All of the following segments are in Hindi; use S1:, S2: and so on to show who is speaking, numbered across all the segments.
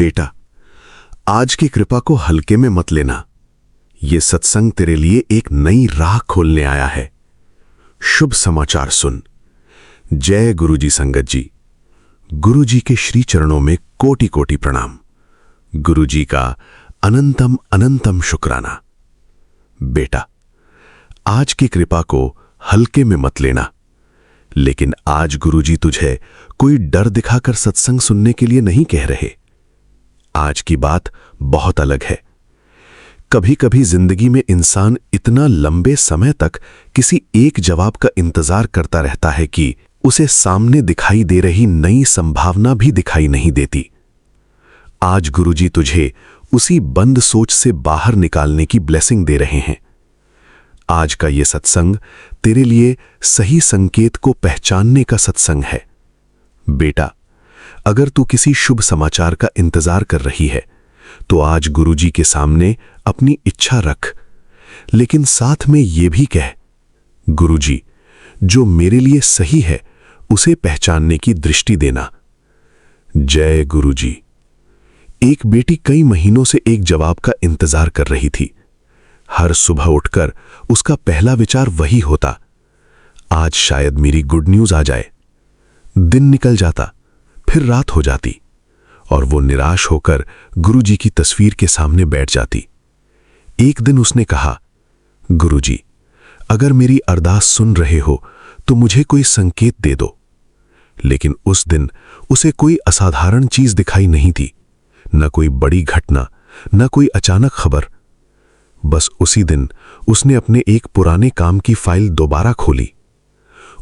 S1: बेटा, आज की कृपा को हल्के में मत लेना। ये सत्संग तेरे लिए एक नई राह खोलने आया है। शुभ समाचार सुन। जय गुरुजी संगत जी। गुरुजी के श्री चरणों में कोटि कोटि प्रणाम। गुरुजी का अनंतम अनंतम शुक्राना। बेटा, आज की कृपा को हल्के में मत लेना, लेकिन आज गुरुजी तुझे कोई डर दिखाकर सत्संग सुनने के लिए नहीं कह रहे। आज की बात बहुत अलग है। कभी कभी जिंदगी में इंसान इतना लंबे समय तक किसी एक जवाब का इंतजार करता रहता है कि उसे सामने दिखाई दे रही नई संभावना भी दिखाई नहीं देती। आज गुरुजी तुझे उसी बंद सोच से बाहर निकालने की ब्लेसिंग दे रहे हैं। आज का ये सत्संग तेरे लिए सही संकेत को पहचानने का सत्संग है। बेटा, अगर तू किसी शुभ समाचार का इंतजार कर रही है तो आज गुरुजी के सामने अपनी इच्छा रख, लेकिन साथ में ये भी कह, गुरुजी, जो मेरे लिए सही है उसे पहचानने की दृष्टि देना। जय गुरुजी। एक बेटी कई महीनों से एक जवाब का इंतजार कर रही थी। हर सुबह उठकर उसका पहला विचार वही होता, आज शायद मेरी गुड न्यूज आ जाए। दिन निकल जाता, फिर रात हो जाती और वो निराश होकर गुरुजी की तस्वीर के सामने बैठ जाती। एक दिन उसने कहा, गुरुजी, अगर मेरी अरदास सुन रहे हो तो मुझे कोई संकेत दे दो। लेकिन उस दिन उसे कोई असाधारण चीज दिखाई नहीं थी, न कोई बड़ी घटना, न कोई अचानक खबर। बस उसी दिन उसने अपने एक पुराने काम की फाइल दोबारा खोली।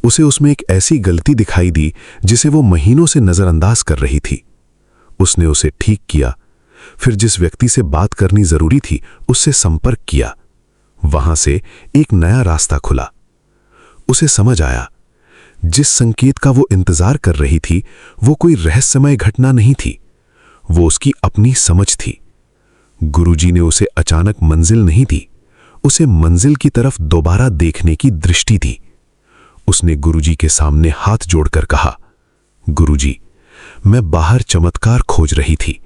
S1: उसे उसमें एक ऐसी गलती दिखाई दी जिसे वो महीनों से नजरअंदाज कर रही थी। उसने उसे ठीक किया, फिर जिस व्यक्ति से बात करनी जरूरी थी उससे संपर्क किया। वहां से एक नया रास्ता खुला। उसे समझ आया, जिस संकेत का वो इंतजार कर रही थी वो कोई रहस्यमय घटना नहीं थी, वो उसकी अपनी समझ थी। गुरुजी ने उसे अचानक मंजिल नहीं दी, उसे मंजिल की तरफ दोबारा देखने की दृष्टि दी। उसने गुरुजी के सामने हाथ जोड़कर कहा, गुरुजी, मैं बाहर चमत्कार खोज रही थी,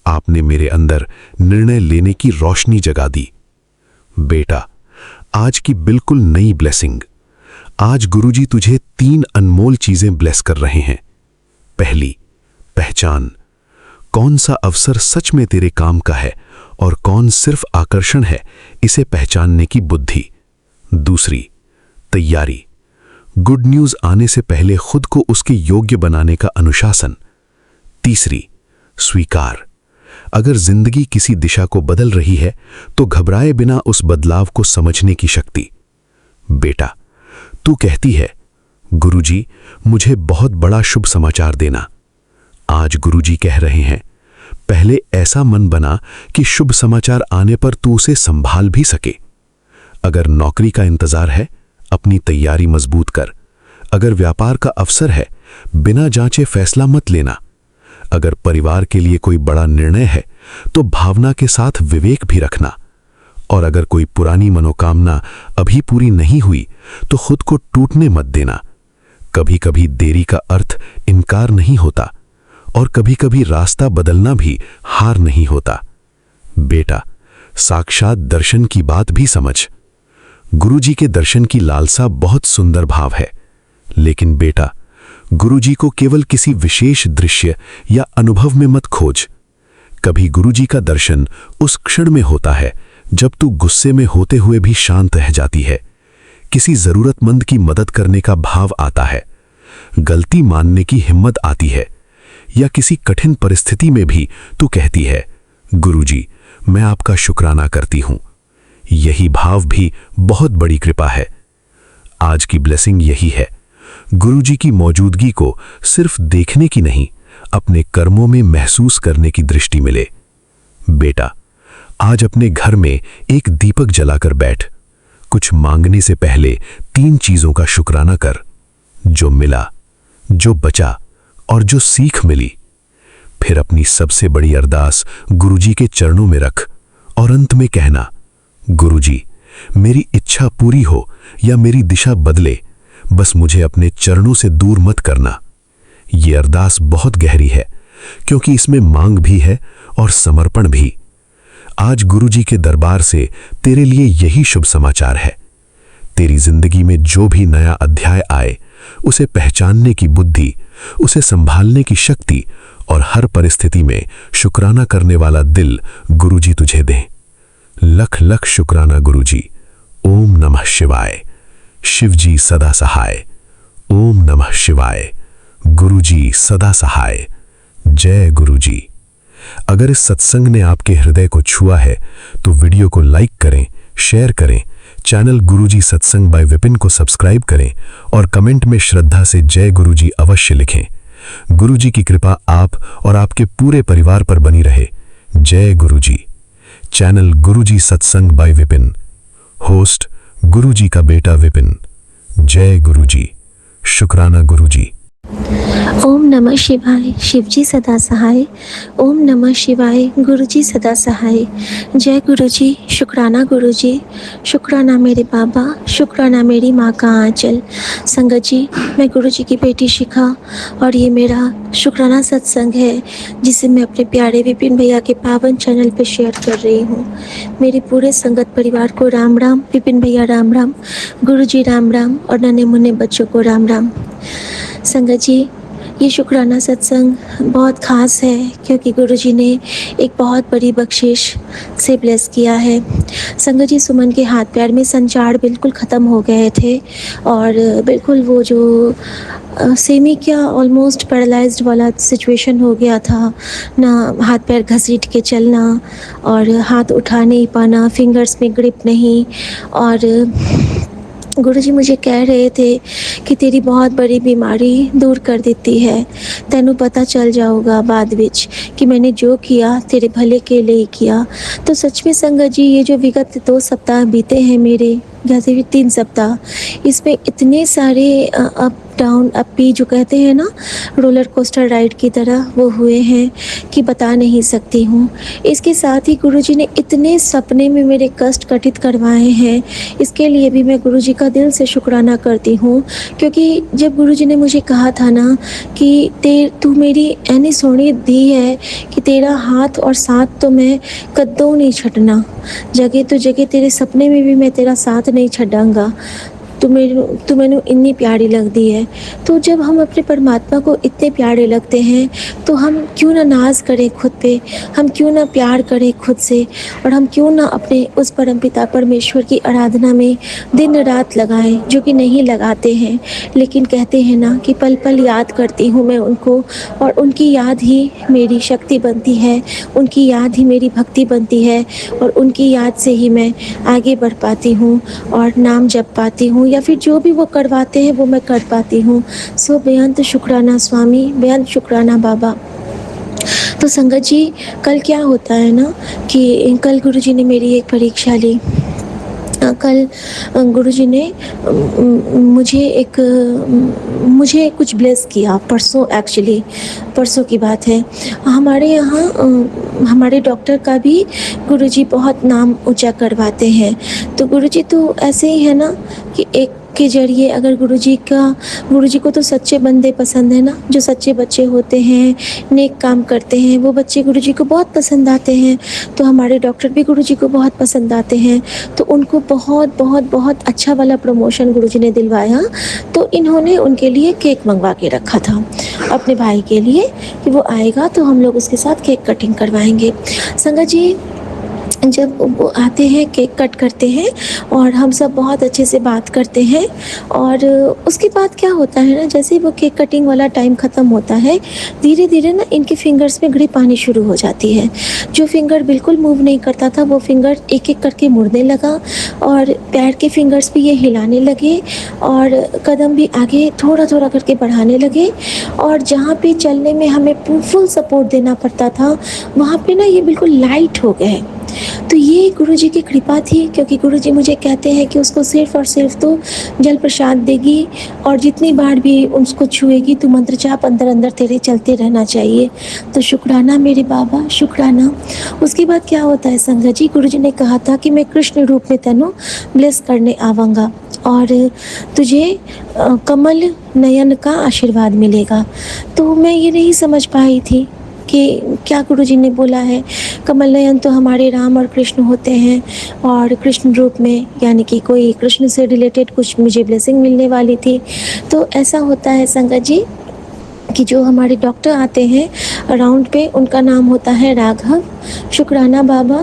S1: आपने मेरे अंदर निर्णय लेने की रोशनी जगा दी। बेटा, आज की बिल्कुल नई ब्लेसिंग। आज गुरुजी तुझे 3 अनमोल चीजें ब्लेस कर रहे हैं। पहली, पहचान। कौन सा अवसर सच में तेरे काम का है और कौन सिर्फ आकर्षण है, इसे पहचानने की बुद्धि। दूसरी, तैयारी। गुड न्यूज आने से पहले खुद को उसके योग्य बनाने का अनुशासन। तीसरी, स्वीकार। अगर जिंदगी किसी दिशा को बदल रही है तो घबराए बिना उस बदलाव को समझने की शक्ति। बेटा, तू कहती है, गुरुजी, मुझे बहुत बड़ा शुभ समाचार देना। आज गुरुजी कह रहे हैं, पहले ऐसा मन बना कि शुभ समाचार आने पर तू उसे संभाल भी सके। अगर नौकरी का इंतजार है, अपनी तैयारी मजबूत कर। अगर व्यापार का अवसर है, बिना जांचे फैसला मत लेना। अगर परिवार के लिए कोई बड़ा निर्णय है तो भावना के साथ विवेक भी रखना। और अगर कोई पुरानी मनोकामना अभी पूरी नहीं हुई तो खुद को टूटने मत देना। कभी कभी देरी का अर्थ इनकार नहीं होता और कभी कभी रास्ता बदलना भी हार नहीं होता। बेटा, साक्षात दर्शन की बात भी समझ। गुरुजी के दर्शन की लालसा बहुत सुंदर भाव है, लेकिन बेटा, गुरुजी को केवल किसी विशेष दृश्य या अनुभव में मत खोज। कभी गुरुजी का दर्शन उस क्षण में होता है जब तू गुस्से में होते हुए भी शांत रह जाती है, किसी जरूरतमंद की मदद करने का भाव आता है, गलती मानने की हिम्मत आती है, या किसी कठिन परिस्थिति में भी तू कहती है, गुरुजी, मैं आपका शुक्राना करती हूं। यही भाव भी बहुत बड़ी कृपा है। आज की ब्लेसिंग यही है, गुरुजी की मौजूदगी को सिर्फ देखने की नहीं, अपने कर्मों में महसूस करने की दृष्टि मिले। बेटा, आज अपने घर में एक दीपक जलाकर बैठ। कुछ मांगने से पहले 3 चीजों का शुक्राना कर, जो मिला, जो बचा और जो सीख मिली। फिर अपनी सबसे बड़ी अरदास गुरुजी के चरणों में रख और अंत में कहना, गुरुजी, मेरी इच्छा पूरी हो या मेरी दिशा बदले, बस मुझे अपने चरणों से दूर मत करना। ये अरदास बहुत गहरी है, क्योंकि इसमें मांग भी है और समर्पण भी। आज गुरुजी के दरबार से तेरे लिए यही शुभ समाचार है। तेरी जिंदगी में जो भी नया अध्याय आए, उसे पहचानने की बुद्धि, उसे संभालने की शक्ति और हर परिस्थिति में शुक्राना करने वाला दिल गुरुजी तुझे दें। लख लख शुक्राना गुरुजी। ओम नमः शिवाय। शिवजी सदा सहाय। ओम नमः शिवाय। गुरुजी सदा सहाय। जय गुरुजी। अगर इस सत्संग ने आपके हृदय को छुआ है तो वीडियो को लाइक करें, शेयर करें, चैनल गुरुजी सत्संग बाय विपिन को सब्सक्राइब करें और कमेंट में श्रद्धा से जय गुरुजी अवश्य लिखें। गुरुजी की कृपा आप और आपके पूरे परिवार पर बनी रहे। जय गुरुजी। चैनल गुरुजी सत्संग बाय विपिन। होस्ट गुरुजी का बेटा विपिन। जय गुरुजी। शुक्राना गुरुजी।
S2: ओम नमः शिवाय। शिवजी सदा सहाय। ओम नमः शिवाय। गुरुजी सदा सहाय। जय गुरुजी। शुक्राना गुरुजी। शुक्राना मेरे बाबा। शुक्राना मेरी माँ का आंचल। संगत जी, मैं गुरुजी की बेटी शिखा और ये मेरा शुक्राना सत्संग है जिसे मैं अपने प्यारे विपिन भैया के पावन चैनल पे शेयर कर रही हूँ। मेरे पूरे संगत परिवार को राम राम, विपिन भैया राम राम, गुरुजी राम राम और नन्हे मुन्ने बच्चों को राम राम। संगत जी, ये शुक्राना सत्संग बहुत ख़ास है क्योंकि गुरुजी ने एक बहुत बड़ी बख्शिश से ब्लेस किया है। संगत जी, सुमन के हाथ पैर में संचार बिल्कुल ख़त्म हो गए थे और बिल्कुल वो जो सेमी क्या ऑलमोस्ट पैरालाइज्ड वाला सिचुएशन हो गया था ना, हाथ पैर घसीट के चलना और हाथ उठा नहीं पाना, फिंगर्स में ग्रिप नहीं। और गुरुजी मुझे कह रहे थे कि तेरी बहुत बड़ी बीमारी दूर कर देती है, तैनू पता चल जाऊगा बाद विच कि मैंने जो किया तेरे भले के लिए ही किया। तो सच में संगत जी, ये जो विगत 2 सप्ताह बीते हैं मेरे, जैसे भी 3 सप्ताह, इसमें इतने सारे अप डाउन अपी जो कहते हैं ना, रोलर कोस्टर राइड की तरह वो हुए हैं कि बता नहीं सकती हूँ। इसके साथ ही गुरुजी ने इतने सपने में मेरे कष्ट कटित करवाए हैं, इसके लिए भी मैं गुरुजी का दिल से शुक्राना करती हूँ। क्योंकि जब गुरुजी ने मुझे कहा था ना कि तू मेरी ऐनी सोनी दी है कि तेरा हाथ और साथ तो मैं कद्दों नहीं छटना, जगह तो जगह तेरे सपने में भी मैं तेरा साथ नहीं छड़ांगा, तू मैनू इतनी प्यारी लगती है। तो जब हम अपने परमात्मा को इतने प्यारे लगते हैं तो हम क्यों ना नाज करें खुद पे, हम क्यों ना प्यार करें खुद से, और हम क्यों ना अपने उस परमपिता परमेश्वर की आराधना में दिन रात लगाएं, जो कि नहीं लगाते हैं। लेकिन कहते हैं ना कि पल पल याद करती हूँ मैं उनको और उनकी याद ही मेरी शक्ति बनती है, उनकी याद ही मेरी भक्ति बनती है और उनकी याद से ही मैं आगे बढ़ पाती हूँ और नाम जप पाती हूँ, या फिर जो भी वो करवाते हैं वो मैं कर पाती हूँ। सो बेअंत शुक्राना स्वामी, बेअंत शुक्राना बाबा। तो संगत जी, कल क्या होता है ना कि कल गुरुजी ने मेरी एक परीक्षा ली। कल गुरुजी ने मुझे कुछ ब्लेस किया। परसों की बात है। हमारे यहाँ हमारे डॉक्टर का भी गुरुजी बहुत नाम ऊंचा करवाते हैं। तो गुरुजी तो ऐसे ही है ना कि एक के जरिए अगर गुरुजी को तो सच्चे बंदे पसंद है ना, जो सच्चे बच्चे होते हैं, नेक काम करते हैं, वो बच्चे गुरुजी को बहुत पसंद आते हैं। तो हमारे डॉक्टर भी गुरुजी को बहुत पसंद आते हैं। तो उनको बहुत बहुत बहुत अच्छा वाला प्रमोशन गुरुजी ने दिलवाया। तो इन्होंने उनके लिए केक मंगवा के रखा था अपने भाई के लिए कि वो आएगा तो हम लोग उसके साथ केक कटिंग करवाएंगे। संगत जी, जब वो आते हैं केक कट करते हैं और हम सब बहुत अच्छे से बात करते हैं। और उसके बाद क्या होता है ना, जैसे ही वो केक कटिंग वाला टाइम ख़त्म होता है, धीरे धीरे ना इनके फिंगर्स में ग्रिप आनी शुरू हो जाती है। जो फिंगर बिल्कुल मूव नहीं करता था वो फिंगर एक एक करके मुड़ने लगा और पैर के फिंगर्स भी ये हिलाने लगे और कदम भी आगे थोड़ा थोड़ा करके बढ़ाने लगे। और जहाँ पे चलने में हमें फुल सपोर्ट देना पड़ता था, वहाँ पे ना ये बिल्कुल लाइट हो गए। तो ये गुरुजी की कृपा थी, क्योंकि गुरुजी मुझे कहते हैं कि उसको सिर्फ और सिर्फ तो जल प्रसाद देगी और जितनी बार भी उसको छुएगी तो मंत्र जाप अंदर अंदर तेरे चलते रहना चाहिए। तो शुक्राना मेरे बाबा, शुक्राना। उसके बाद क्या होता है संगत जी, गुरुजी ने कहा था कि मैं कृष्ण रूप में तेनों ब्लेस करने आवांगा और तुझे कमल नयन का आशीर्वाद मिलेगा। तो मैं ये नहीं समझ पाई थी कि क्या गुरुजी ने बोला है, कमल नयन तो हमारे राम और कृष्ण होते हैं और कृष्ण रूप में यानी कि कोई कृष्ण से रिलेटेड कुछ मुझे ब्लेसिंग मिलने वाली थी। तो ऐसा होता है संगत जी कि जो हमारे डॉक्टर आते हैं राउंड पे, उनका नाम होता है राघव, शुक्राना बाबा,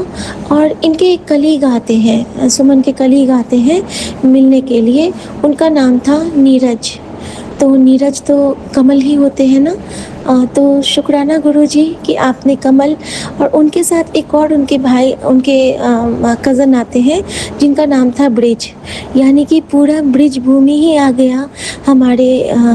S2: और इनके एक कलीग आते हैं, सुमन के कलीग आते हैं मिलने के लिए, उनका नाम था नीरज। तो नीरज तो कमल ही होते हैं ना। तो शुक्राना गुरुजी कि आपने कमल, और उनके साथ एक और उनके भाई, उनके कज़न आते हैं जिनका नाम था ब्रिज, यानी कि पूरा ब्रिज भूमि ही आ गया हमारे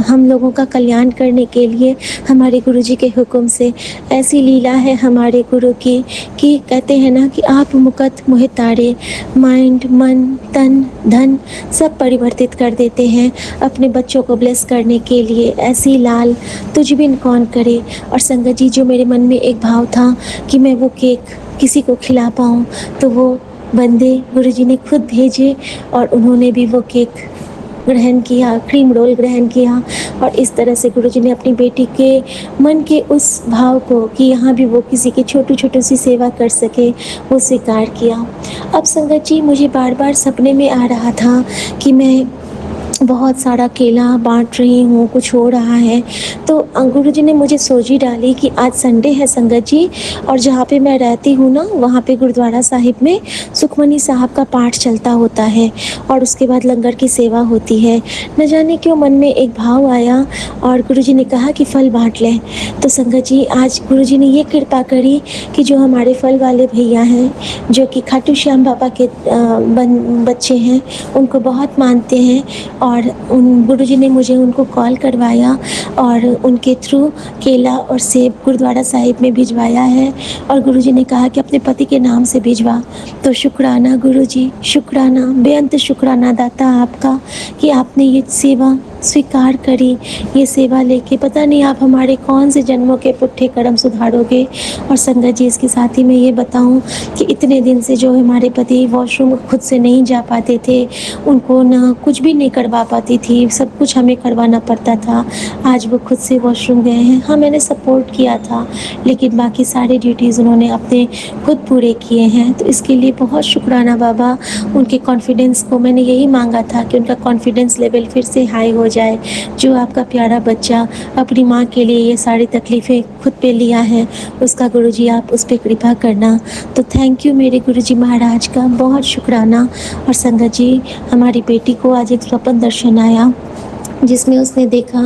S2: हम लोगों का कल्याण करने के लिए हमारे गुरुजी के हुक्म से। ऐसी लीला है हमारे गुरु की कि कहते हैं ना कि आप मुकत मोहि तारे, माइंड, मन, तन, धन सब परिवर्तित कर देते हैं अपने बच्चों को ब्लेस करने के लिए। ऐसी लाल तुझ बिन कौन करे। और संगत जी, जो मेरे मन में एक भाव था कि मैं वो केक किसी को खिला पाऊँ, तो वो बंदे गुरुजी ने खुद भेजे और उन्होंने भी वो केक ग्रहण किया, क्रीम रोल ग्रहण किया, और इस तरह से गुरुजी ने अपनी बेटी के मन के उस भाव को कि यहाँ भी वो किसी की छोटी छोटी सी सेवा कर सके, वो स्वीकार किया। अब संगत जी, मुझे बार बार सपने में आ रहा था कि मैं बहुत सारा केला बांट रही हूँ, कुछ हो रहा है। तो गुरुजी ने मुझे सोची डाली कि आज संडे है संगत जी, और जहाँ पे मैं रहती हूँ ना, वहाँ पे गुरुद्वारा साहिब में सुखमनी साहब का पाठ चलता होता है और उसके बाद लंगर की सेवा होती है। न जाने क्यों मन में एक भाव आया और गुरुजी ने कहा कि फल बांट लें। तो संगत जी, आज गुरुजी ने ये कृपा करी कि जो हमारे फल वाले भैया हैं, जो कि खाटू श्याम बाबा के बच्चे हैं, उनको बहुत मानते हैं, और उन गुरुजी ने मुझे उनको कॉल करवाया और उनके थ्रू केला और सेब गुरुद्वारा साहिब में भिजवाया है, और गुरुजी ने कहा कि अपने पति के नाम से भिजवा। तो शुक्राना गुरुजी, शुक्राना, बेअंत शुक्राना दाता आपका कि आपने ये सेवा स्वीकार करी। ये सेवा लेके पता नहीं आप हमारे कौन से जन्मों के पुट्ठे कर्म सुधारोगे। और संगत जी, इसके साथ ही मैं ये बताऊं कि इतने दिन से जो हमारे पति वॉशरूम खुद से नहीं जा पाते थे, उनको ना कुछ भी नहीं करवा पाती थी, सब कुछ हमें करवाना पड़ता था। आज वो खुद से वॉशरूम गए हैं। हाँ, मैंने सपोर्ट किया था, लेकिन बाकी सारे ड्यूटीज़ उन्होंने अपने खुद पूरे किए हैं। तो इसके लिए बहुत शुक्राना बाबा। उनके कॉन्फिडेंस को मैंने यही मांगा था कि उनका कॉन्फिडेंस लेवल फिर से हाई हो जाए। जो आपका प्यारा बच्चा अपनी माँ के लिए ये सारी तकलीफ़ें खुद पे लिया है, उसका गुरुजी आप उस पर कृपा करना। तो थैंक यू मेरे गुरुजी महाराज का, बहुत शुक्राना। और संगत जी, हमारी बेटी को आज एक स्वप्न दर्शन आया जिसमें उसने देखा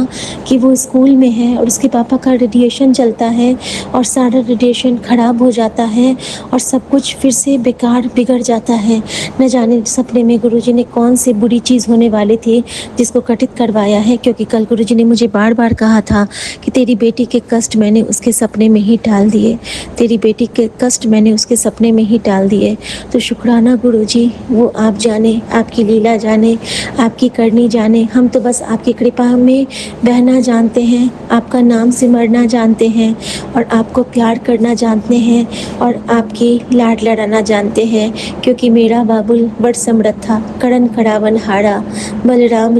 S2: कि वो स्कूल में है और उसके पापा का रेडिएशन चलता है और सारा रेडिएशन ख़राब हो जाता है और सब कुछ फिर से बेकार बिगड़ जाता है। न जाने सपने में गुरुजी ने कौन सी बुरी चीज़ होने वाली थी जिसको कटित करवाया है, क्योंकि कल गुरुजी ने मुझे बार बार कहा था कि तेरी बेटी के कष्ट मैंने उसके सपने में ही टाल दिए, तेरी बेटी के कष्ट मैंने उसके सपने में ही टाल दिए। तो शुक्राना गुरुजी, वो आप जाने, आपकी लीला जाने, आपकी करनी जाने। हम तो बस आपकी कृपा में बहना जानते हैं, आपका नाम सिमरना जानते हैं और आपको प्यार करना जानते हैं और आपकी लाड लड़ाना जानते हैं। क्योंकि मेरा बाबुल बड़ समर्थ था, करण करावन हारा, बलराम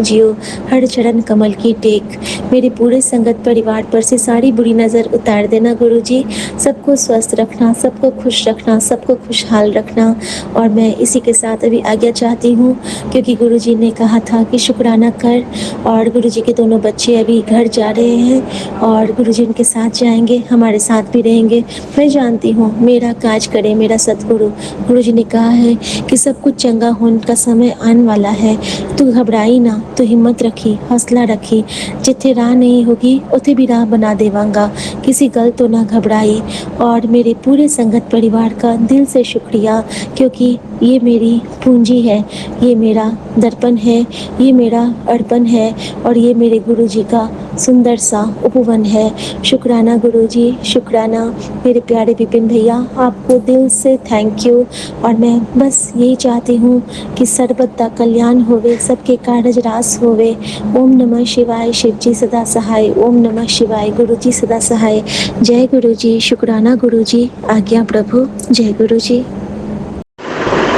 S2: जियो हर चरण कमल की टेक। मेरे पूरे संगत परिवार पर से सारी बुरी नज़र उतार देना गुरुजी। सबको स्वस्थ रखना, सबको खुश रखना, सबको खुशहाल रखना। और मैं इसी के साथ अभी आज्ञा चाहती हूँ, क्योंकि गुरुजी ने कहा था कि शुक्राना कर। और गुरुजी के दोनों बच्चे अभी घर जा रहे हैं और गुरुजी उनके साथ जाएंगे, हमारे साथ भी रहेंगे। मैं जानती हूँ मेरा काज करे मेरा सतगुरु। गुरुजी ने कहा है कि सब कुछ चंगा होने का समय आने वाला है। तू घबराई ना, तू हिम्मत रखी, हौसला रखी। जिथे राह नहीं होगी उथे भी राह बना देवांगा। किसी गल तो ना घबराई। और मेरे पूरे संगत परिवार का दिल से शुक्रिया, क्योंकि ये मेरी पूंजी है, ये मेरा दर्पण है, ये मेरा अर्पण है और ये मेरे गुरुजी का सुंदर सा उपवन है। शुक्राना गुरुजी, शुक्राना मेरे प्यारे विपिन भैया, आपको दिल से थैंक यू। और मैं बस यही चाहती हूँ कि सर्वदा कल्याण होवे, सबके कारज रास होवे। ओम नमः शिवाय, शिव जी सदा सहाय। ओम नमः शिवाय, गुरु जी सदा सहाय। जय गुरु जी, शुक्राना गुरु जी, आज्ञा प्रभु। जय गुरु जी।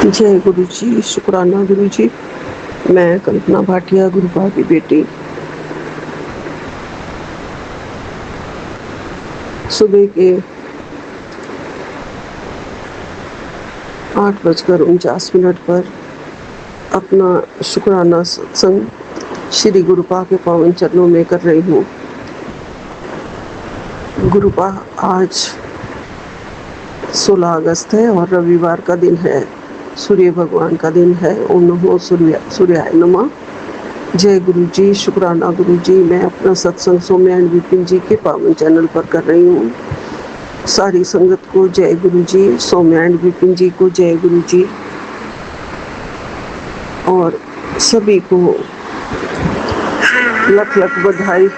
S3: जय गुरु जी, शुक्राना गुरु जी। मैं कल्पना भाटिया, गुरुपा की बेटी। सुबह के 8:49 पर अपना शुक्राना सत्संग श्री गुरुपा के पावन चरणों में कर रही हूँ। गुरुपा आज 16 अगस्त है और रविवार का दिन है, सूर्य भगवान का दिन है। ओम नमो सूर्याय नमः। जय गुरु जी, शुक्राना गुरु जी। मैं अपना सत्संग सौम्या एंड विपिन जी के पावन चैनल पर कर रही हूँ। सारी संगत को जय गुरु जी, सौम्या एंड विपिन जी को जय गुरु जी, और सभी को लख लख बधाई।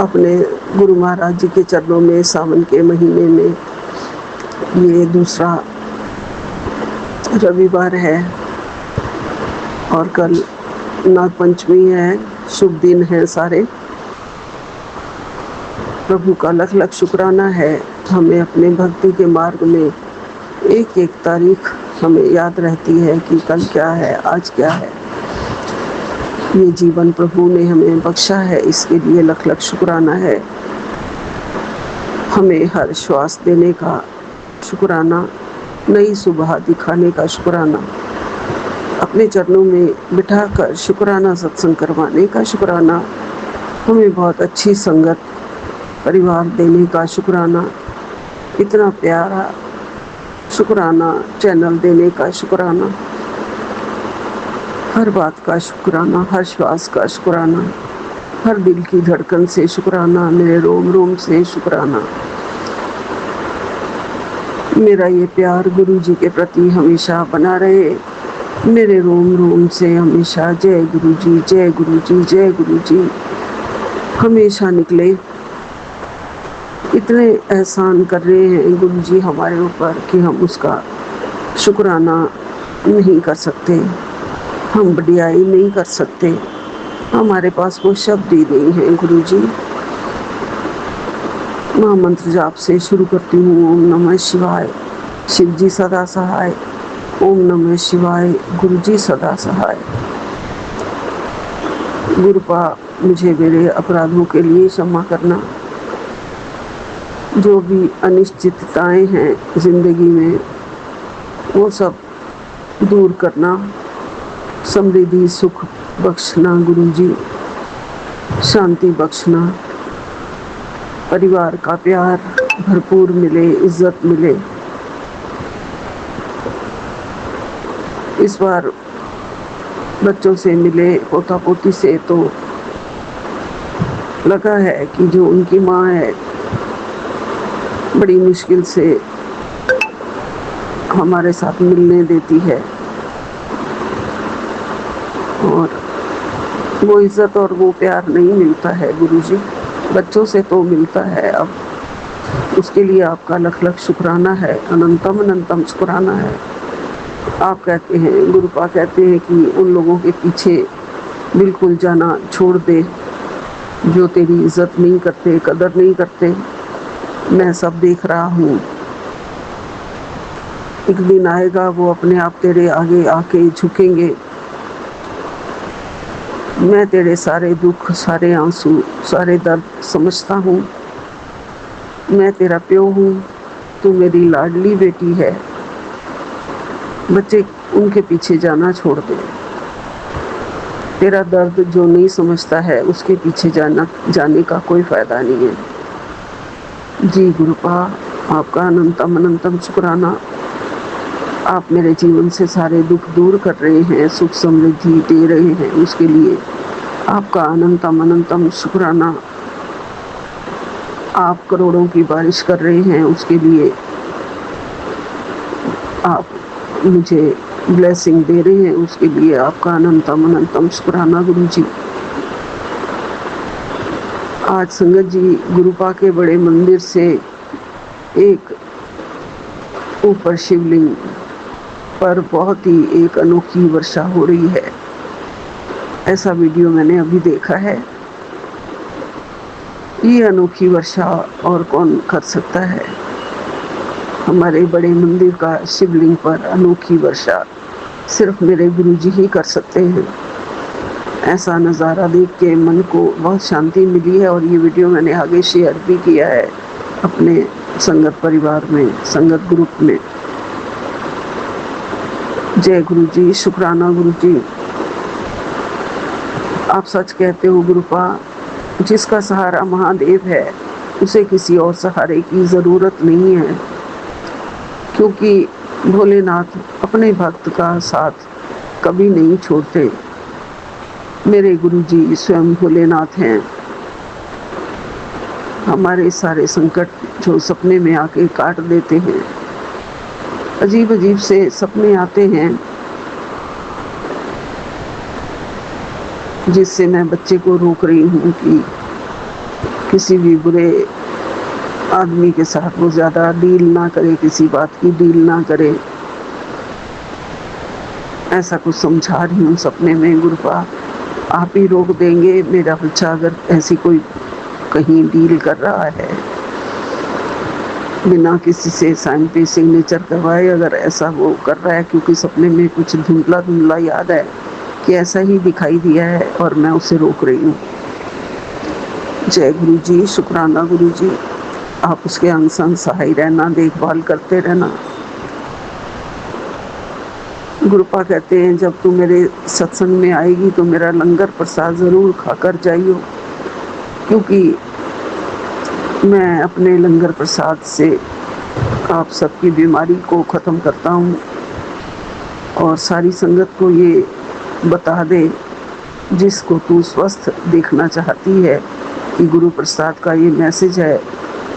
S3: अपने गुरु महाराज जी के चरणों में सावन के महीने में ये दूसरा रविवार है और कल नाग पंचमी है, शुभ दिन है। सारे प्रभु का लख लख शुक्राना है। हमें अपने भक्ति के मार्ग में एक एक तारीख हमें याद रहती है कि कल क्या है, आज क्या है। ये जीवन प्रभु ने हमें बख्शा है, इसके लिए लख लख शुक्राना है। हमें हर श्वास देने का शुक्राना, नई सुबह दिखाने का शुक्राना, अपने चरणों में बिठाकर शुक्राना सत्संग करवाने का शुक्राना, हमें बहुत अच्छी संगत परिवार देने का शुक्राना, इतना प्यारा शुक्राना चैनल देने का शुक्राना, हर बात का शुक्राना, हर श्वास का शुक्राना, हर दिल की धड़कन से शुक्राना, मेरे रोम रोम से शुक्राना। मेरा ये प्यार गुरु जी के प्रति हमेशा बना रहे, मेरे रोम रोम से हमेशा जय गुरु जी, जय गुरु जी, जय गुरु जी हमेशा निकले। इतने एहसान कर रहे हैं गुरु जी हमारे ऊपर कि हम उसका शुक्राना नहीं कर सकते, हम बढ़ियाई नहीं कर सकते, हमारे पास वो शब्द ही नहीं है। गुरु जी महामंत्र जाप से शुरू करती हूँ। ओम नमः शिवाय, शिव जी सदा सहाय। ओम नमः शिवाय, गुरु जी सदा सहाय। गुरुपा मुझे मेरे अपराधों के लिए क्षमा करना, जो भी अनिश्चितताएं हैं जिंदगी में वो सब दूर करना, समृद्धि सुख बख्शना गुरु जी, शांति बख्शना, परिवार का प्यार भरपूर मिले, इज्जत मिले। इस बार बच्चों से मिले, पोता पोती से, तो लगा है कि जो उनकी माँ है बड़ी मुश्किल से हमारे साथ मिलने देती है, और वो इज्जत और वो प्यार नहीं मिलता है गुरु जी। बच्चों से तो मिलता है, अब उसके लिए आपका लख लख शुक्राना है, अनंतम अनंतम शुक्राना है। आप कहते हैं, गुरुपा कहते हैं कि उन लोगों के पीछे बिल्कुल जाना छोड़ दे जो तेरी इज्जत नहीं करते, कदर नहीं करते। मैं सब देख रहा हूँ, एक दिन आएगा वो अपने आप तेरे आगे आके झुकेंगे। मैं तेरे सारे दुख, सारे आंसू, सारे दर्द समझता हूँ। मैं तेरा प्यो हूँ, तू मेरी लाडली बेटी है। बच्चे उनके पीछे जाना छोड़ दे। तेरा दर्द जो नहीं समझता है उसके पीछे जाने का कोई फायदा नहीं है। जी गुरुपा, आपका अनंतम अनंतम शुक्राना। आप मेरे जीवन से सारे दुख दूर कर रहे हैं, सुख समृद्धि दे रहे हैं, उसके लिए आपका अनंतम अनंतम शुक्राना। आप करोड़ों की बारिश कर रहे हैं, उसके लिए आप मुझे ब्लेसिंग दे रहे हैं, उसके लिए आपका अनंतम अनंतम शुक्राना गुरु जी। आज संगत जी गुरुपा के बड़े मंदिर से एक ऊपर शिवलिंग पर बहुत ही एक अनोखी वर्षा हो रही है। ऐसा वीडियो मैंने अभी देखा है। ये अनोखी वर्षा और कौन कर सकता है? हमारे बड़े मंदिर का शिवलिंग पर अनोखी वर्षा सिर्फ मेरे गुरुजी ही कर सकते हैं। ऐसा नज़ारा देख के मन को बहुत शांति मिली है और ये वीडियो मैंने आगे शेयर भी किया है अपने संगत परिवार में, संगत ग्रुप में। जय गुरु जी, शुक्राना गुरु जी। आप सच कहते हो गुरुपा, जिसका सहारा महादेव है उसे किसी और सहारे की ज़रूरत नहीं है, क्योंकि भोलेनाथ अपने भक्त का साथ कभी नहीं छोड़ते। मेरे गुरुजी स्वयं भोलेनाथ हैं। हमारे सारे संकट जो सपने में आके काट देते हैं, अजीब अजीब से सपने आते हैं जिससे मैं बच्चे को रोक रही हूँ कि किसी भी बुरे आदमी के साथ वो ज़्यादा डील ना करे, किसी बात की डील ना करे, ऐसा कुछ समझा रही हूँ सपने में। गुरुपा आप ही रोक देंगे मेरा बच्चा अगर ऐसी कोई कहीं डील कर रहा है बिना किसी से साइन पे सिग्नेचर करवाए, अगर ऐसा वो कर रहा है, क्योंकि सपने में कुछ धुंधला धुंधला याद है कि ऐसा ही दिखाई दिया है और मैं उसे रोक रही हूँ। जय गुरु जी, शुक्राना गुरु जी। आप उसके अंग संग सहाय रहना, देखभाल करते रहना। गुरुपा कहते हैं जब तू मेरे सत्संग में आएगी तो मेरा लंगर प्रसाद ज़रूर खाकर जाइयो, क्योंकि मैं अपने लंगर प्रसाद से आप सबकी बीमारी को ख़त्म करता हूँ। और सारी संगत को ये बता दे, जिसको तू स्वस्थ देखना चाहती है, कि गुरु प्रसाद का ये मैसेज है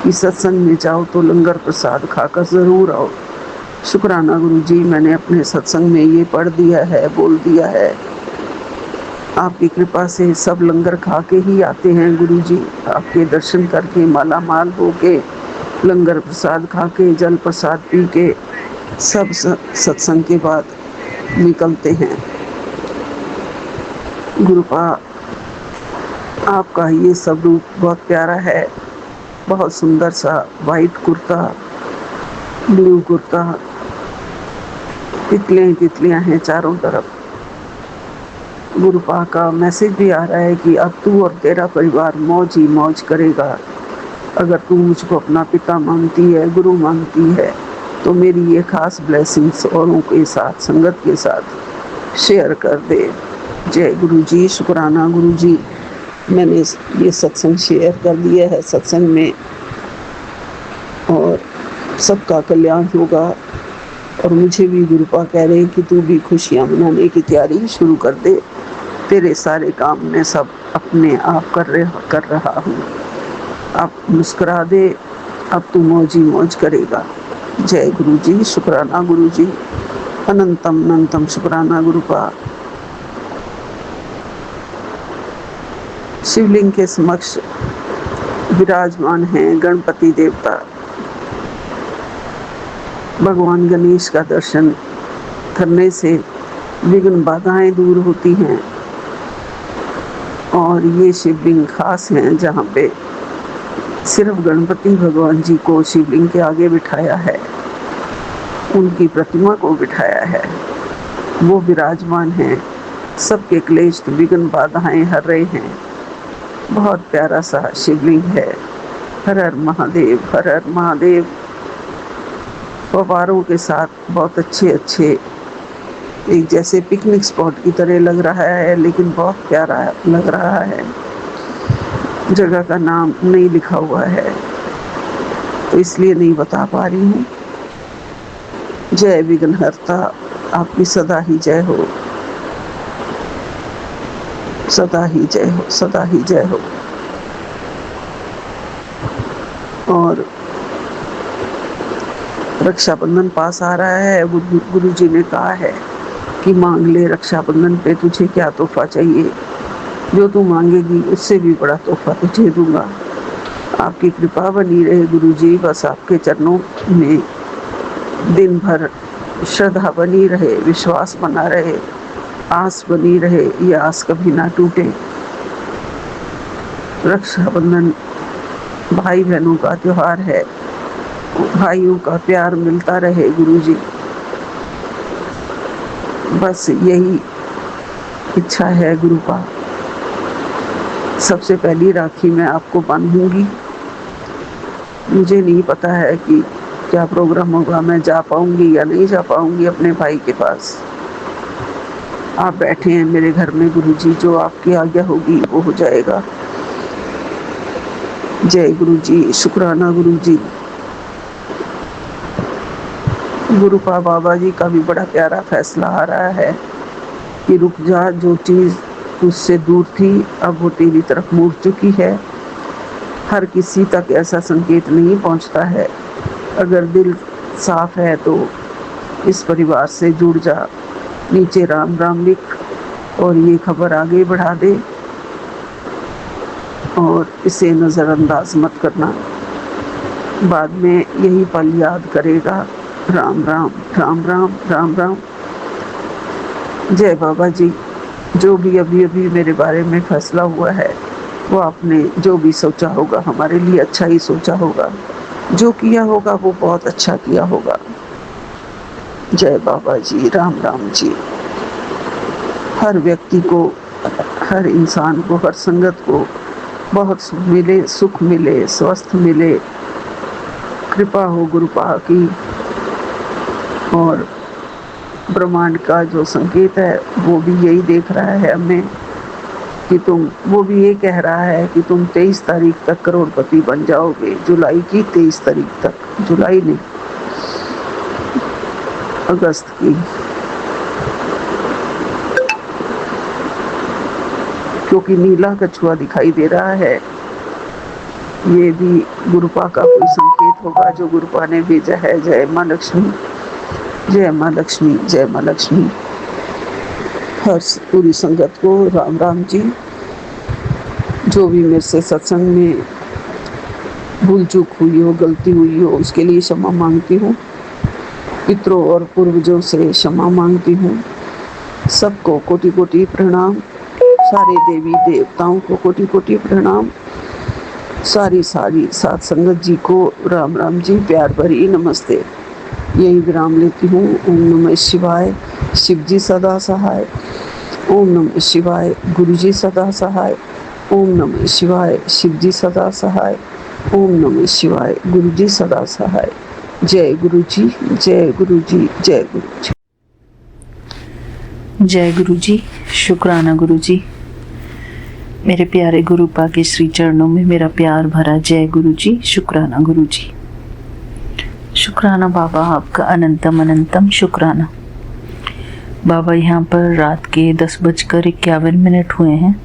S3: कि सत्संग में जाओ तो लंगर प्रसाद खाकर ज़रूर आओ। शुक्राना गुरु जी, मैंने अपने सत्संग में ये पढ़ दिया है, बोल दिया है। आपकी कृपा से सब लंगर खा के ही आते हैं गुरु जी, आपके दर्शन करके माला माल हो के, लंगर प्रसाद खा के, जल प्रसाद पी के सब सत्संग के बाद निकलते हैं। गुरुपा आपका ये सब रूप बहुत प्यारा है, बहुत सुंदर सा वाइट कुर्ता, ब्लू कुर्ता, तितलियाँ तितलियाँ हैं चारों तरफ। गुरुपा का मैसेज भी आ रहा है कि अब तू और तेरा परिवार मौज ही मौज करेगा। अगर तू मुझको अपना पिता मानती है, गुरु मानती है, तो मेरी ये खास ब्लेसिंग्स औरों के साथ, संगत के साथ शेयर कर दे। जय गुरु जी, शुक्राना गुरु जी। मैंने ये सत्संग शेयर कर दिया है सत्संग में, और सबका कल्याण होगा। और मुझे भी गुरुपा कह रहे हैं कि तू भी खुशियाँ मनाने की तैयारी शुरू कर दे, तेरे सारे काम मैं सब अपने आप कर रहा हूँ। अब मुस्कुरा दे, अब तू मौज ही मौज करेगा। जय गुरु जी, शुक्राना गुरु जी। अनंतम अनंतम शुक्राना गुरुपा। शिवलिंग के समक्ष विराजमान हैं गणपति देवता। भगवान गणेश का दर्शन करने से विघ्न बाधाएं दूर होती हैं। और ये शिवलिंग खास हैं जहाँ पे सिर्फ गणपति भगवान जी को शिवलिंग के आगे बिठाया है, उनकी प्रतिमा को बिठाया है, वो विराजमान हैं, सबके क्लेश विघ्न बाधाएं हर रहे हैं। बहुत प्यारा सा शिवलिंग है। हर हर महादेव, हर हर महादेव। फव्वारों के साथ बहुत अच्छे अच्छे, एक जैसे पिकनिक स्पॉट की तरह लग रहा है, लेकिन बहुत प्यारा लग रहा है। जगह का नाम नहीं लिखा हुआ है तो इसलिए नहीं बता पा रही हूँ। जय विघ्नहर्ता, आपकी सदा ही जय हो, सदा ही जय हो, सदा ही जय हो। और रक्षाबंधन पास आ रहा है। गुरु जी ने कहा है कि मांग ले रक्षाबंधन पे तुझे क्या तोहफा चाहिए, जो तू मांगेगी उससे भी बड़ा तोहफा तुझे दूंगा। आपकी कृपा बनी रहे गुरु जी, बस आपके चरणों में दिन भर श्रद्धा बनी रहे, विश्वास बना रहे, आस बनी रहे, ये आस कभी ना टूटे। रक्षाबंधन भाई बहनों का त्योहार है, भाइयों का प्यार मिलता रहे गुरुजी, बस यही इच्छा है गुरुपा। सबसे पहली राखी मैं आपको बांधूंगी। मुझे नहीं पता है कि क्या प्रोग्राम होगा, मैं जा पाऊंगी या नहीं जा पाऊंगी अपने भाई के पास। आप बैठे हैं मेरे घर में गुरुजी, जो आपकी आज्ञा होगी वो हो जाएगा। जय गुरु जी, शुक्राना गुरु जी। गुरुपा बाबा जी का भी बड़ा प्यारा फैसला आ रहा है कि रुक जा, जो चीज़ तुझसे दूर थी अब वो तेरी तरफ मुड़ चुकी है। हर किसी तक ऐसा संकेत नहीं पहुंचता है। अगर दिल साफ है तो इस परिवार से जुड़ जा, नीचे राम राम लिख और ये खबर आगे बढ़ा दे और इसे नज़रअंदाज मत करना। बाद में यही पल याद करेगा। राम राम राम राम राम राम। जय बाबा जी। जो भी अभी अभी मेरे बारे में फैसला हुआ है वो आपने जो भी सोचा होगा हमारे लिए अच्छा ही सोचा होगा। जो किया होगा वो बहुत अच्छा किया होगा। जय बाबा जी, राम राम जी। हर व्यक्ति को, हर इंसान को, हर संगत को बहुत सुख मिले, स्वस्थ मिले, कृपा हो गुरुपा की। और ब्रह्मांड का जो संकेत है वो भी यही देख रहा है हमें कि वो भी ये कह रहा है कि तुम 23 तारीख तक करोड़पति बन जाओगे। जुलाई की 23 तारीख तक, जुलाई नहीं, अगस्त की। क्योंकि नीला कछुआ दिखाई दे रहा है, ये भी गुरुपा का कोई संकेत होगा जो गुरुपा ने भेजा है। जय माँ लक्ष्मी, जय माँ लक्ष्मी, जय माँ लक्ष्मी। हर पूरी संगत को राम राम जी। जो भी मेरे से सत्संग में भूल चूक हुई हो, गलती हुई हो, उसके लिए क्षमा मांगती हूँ। पितरों और पूर्वजों से क्षमा मांगती हूँ। सबको कोटि कोटि प्रणाम। सारे देवी देवताओं को कोटि कोटि प्रणाम। सारी साथ संगत जी को राम राम जी, प्यार भरी नमस्ते। यही विराम लेती हूँ। ओम नमः शिवाय, शिव जी सदा सहाय। ओम नमः शिवाय, गुरु जी सदा सहाय। ओम नमः शिवाय, शिव जी सदा सहाय। ओम नमः शिवाय, गुरु जी सदा सहाय। जय गुरु जी, जय गुरु जी, जय गुरु जी।
S4: जय गुरु जी, शुक्राना गुरु जी। मेरे प्यारे गुरुपा के श्री चरणों में मेरा प्यार भरा जय गुरु जी, शुक्राना गुरु जी। शुक्राना बाबा, आपका अनंतम अनंतम शुक्राना। बाबा यहाँ पर रात के 10:51 हुए हैं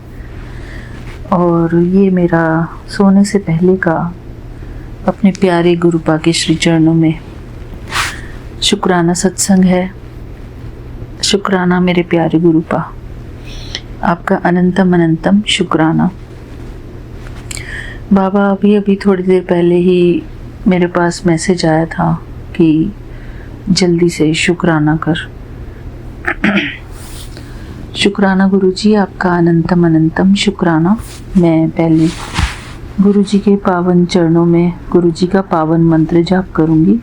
S4: और ये मेरा सोने से पहले का अपने प्यारे गुरुपा के श्री चरणों में शुक्राना सत्संग है। शुक्राना मेरे प्यारे गुरुपा, आपका अनंतम अनंतम शुक्राना। बाबा अभी थोड़ी देर पहले ही मेरे पास मैसेज आया था कि जल्दी से शुक्राना कर। शुक्राना गुरुजी, आपका अनंतम अनंतम शुक्राना। मैं पहले गुरुजी के पावन चरणों में गुरुजी का पावन मंत्र जाप करूंगी।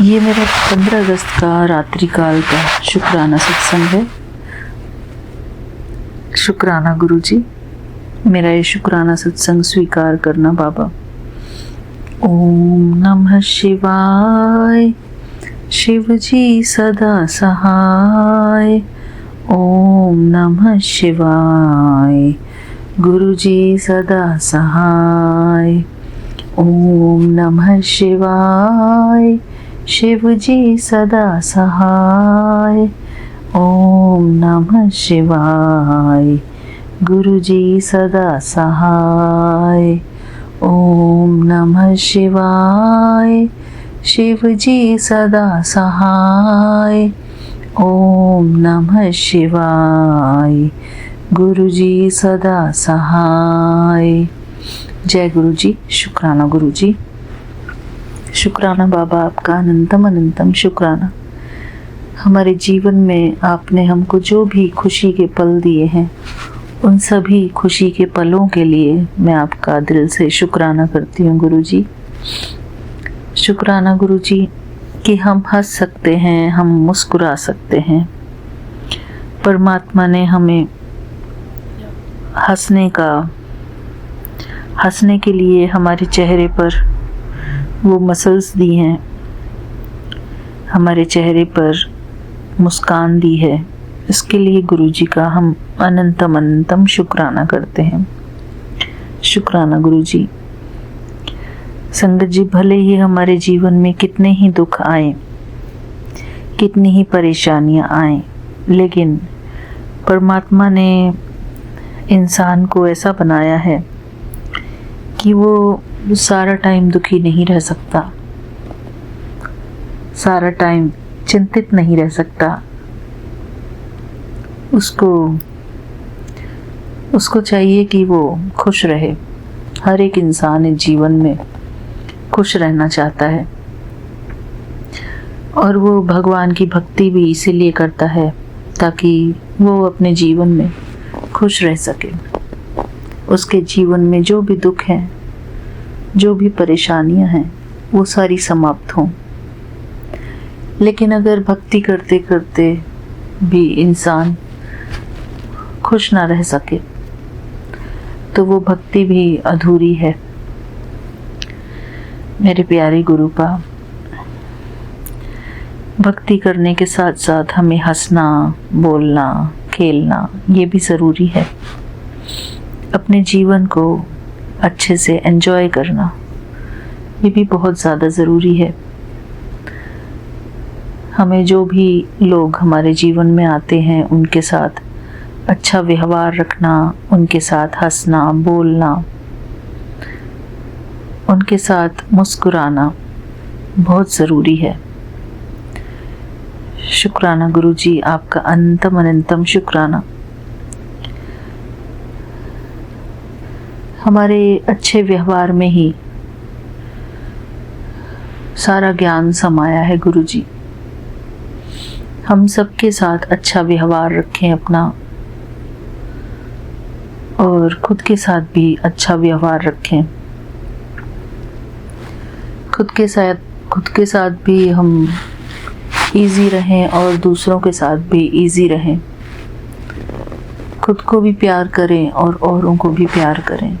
S4: ये मेरा 15 अगस्त का रात्रि काल का शुक्राना सत्संग है। शुक्राना गुरुजी, मेरा ये शुक्राना सत्संग स्वीकार करना बाबा। ओम नमः शिवाय, शिव जी सदा सहाय। ओम नमः शिवाय, गुरु जी सदा सहाय। ओम नमः शिवाय, शिव जी सदा सहाय। ओम नमः शिवाय, गुरु जी सदा सहाय। ओम नमः शिवाय, शिव जी सदा सहाय। ओम नमः शिवाय, गुरु जी सदा सहाय। जय गुरु जी, शुक्राना गुरु जी। शुक्राना बाबा, आपका अनंतम अनंतम शुक्राना। हमारे जीवन में आपने हमको जो भी खुशी के पल दिए हैं उन सभी खुशी के पलों के लिए मैं आपका दिल से शुक्राना करती हूँ गुरु जी। शुक्राना गुरु जी कि हम हंस सकते हैं, हम मुस्कुरा सकते हैं। परमात्मा ने हमें हंसने के लिए हमारे चेहरे पर वो मसल्स दी हैं, हमारे चेहरे पर मुस्कान दी है, इसके लिए गुरुजी का हम अनंतम अनंतम शुक्राना करते हैं। शुक्राना गुरुजी। संगत जी, भले ही हमारे जीवन में कितने ही दुख आए, कितनी ही परेशानियां आए, लेकिन परमात्मा ने इंसान को ऐसा बनाया है कि वो सारा टाइम दुखी नहीं रह सकता, सारा टाइम चिंतित नहीं रह सकता। उसको चाहिए कि वो खुश रहे। हर एक इंसान इस जीवन में खुश रहना चाहता है, और वो भगवान की भक्ति भी इसीलिए करता है ताकि वो अपने जीवन में खुश रह सके। उसके जीवन में जो भी दुख हैं, जो भी परेशानियां हैं, वो सारी समाप्त हों। लेकिन अगर भक्ति करते करते भी इंसान खुश ना रह सके तो वो भक्ति भी अधूरी है। मेरे प्यारे गुरुपा, भक्ति करने के साथ साथ हमें हंसना, बोलना, खेलना ये भी ज़रूरी है। अपने जीवन को अच्छे से एंजॉय करना ये भी बहुत ज़्यादा ज़रूरी है। हमें जो भी लोग हमारे जीवन में आते हैं उनके साथ अच्छा व्यवहार रखना, उनके साथ हंसना, बोलना, उनके साथ मुस्कुराना बहुत ज़रूरी है। शुक्राना गुरुजी, आपका अनंतम अनंतम शुक्राना। हमारे अच्छे व्यवहार में ही सारा ज्ञान समाया है गुरुजी। हम सबके साथ अच्छा व्यवहार रखें अपना, और खुद के साथ भी अच्छा व्यवहार रखें। खुद के साथ भी हम इजी रहें और दूसरों के साथ भी इजी रहें। खुद को भी प्यार करें और औरों को भी प्यार करें।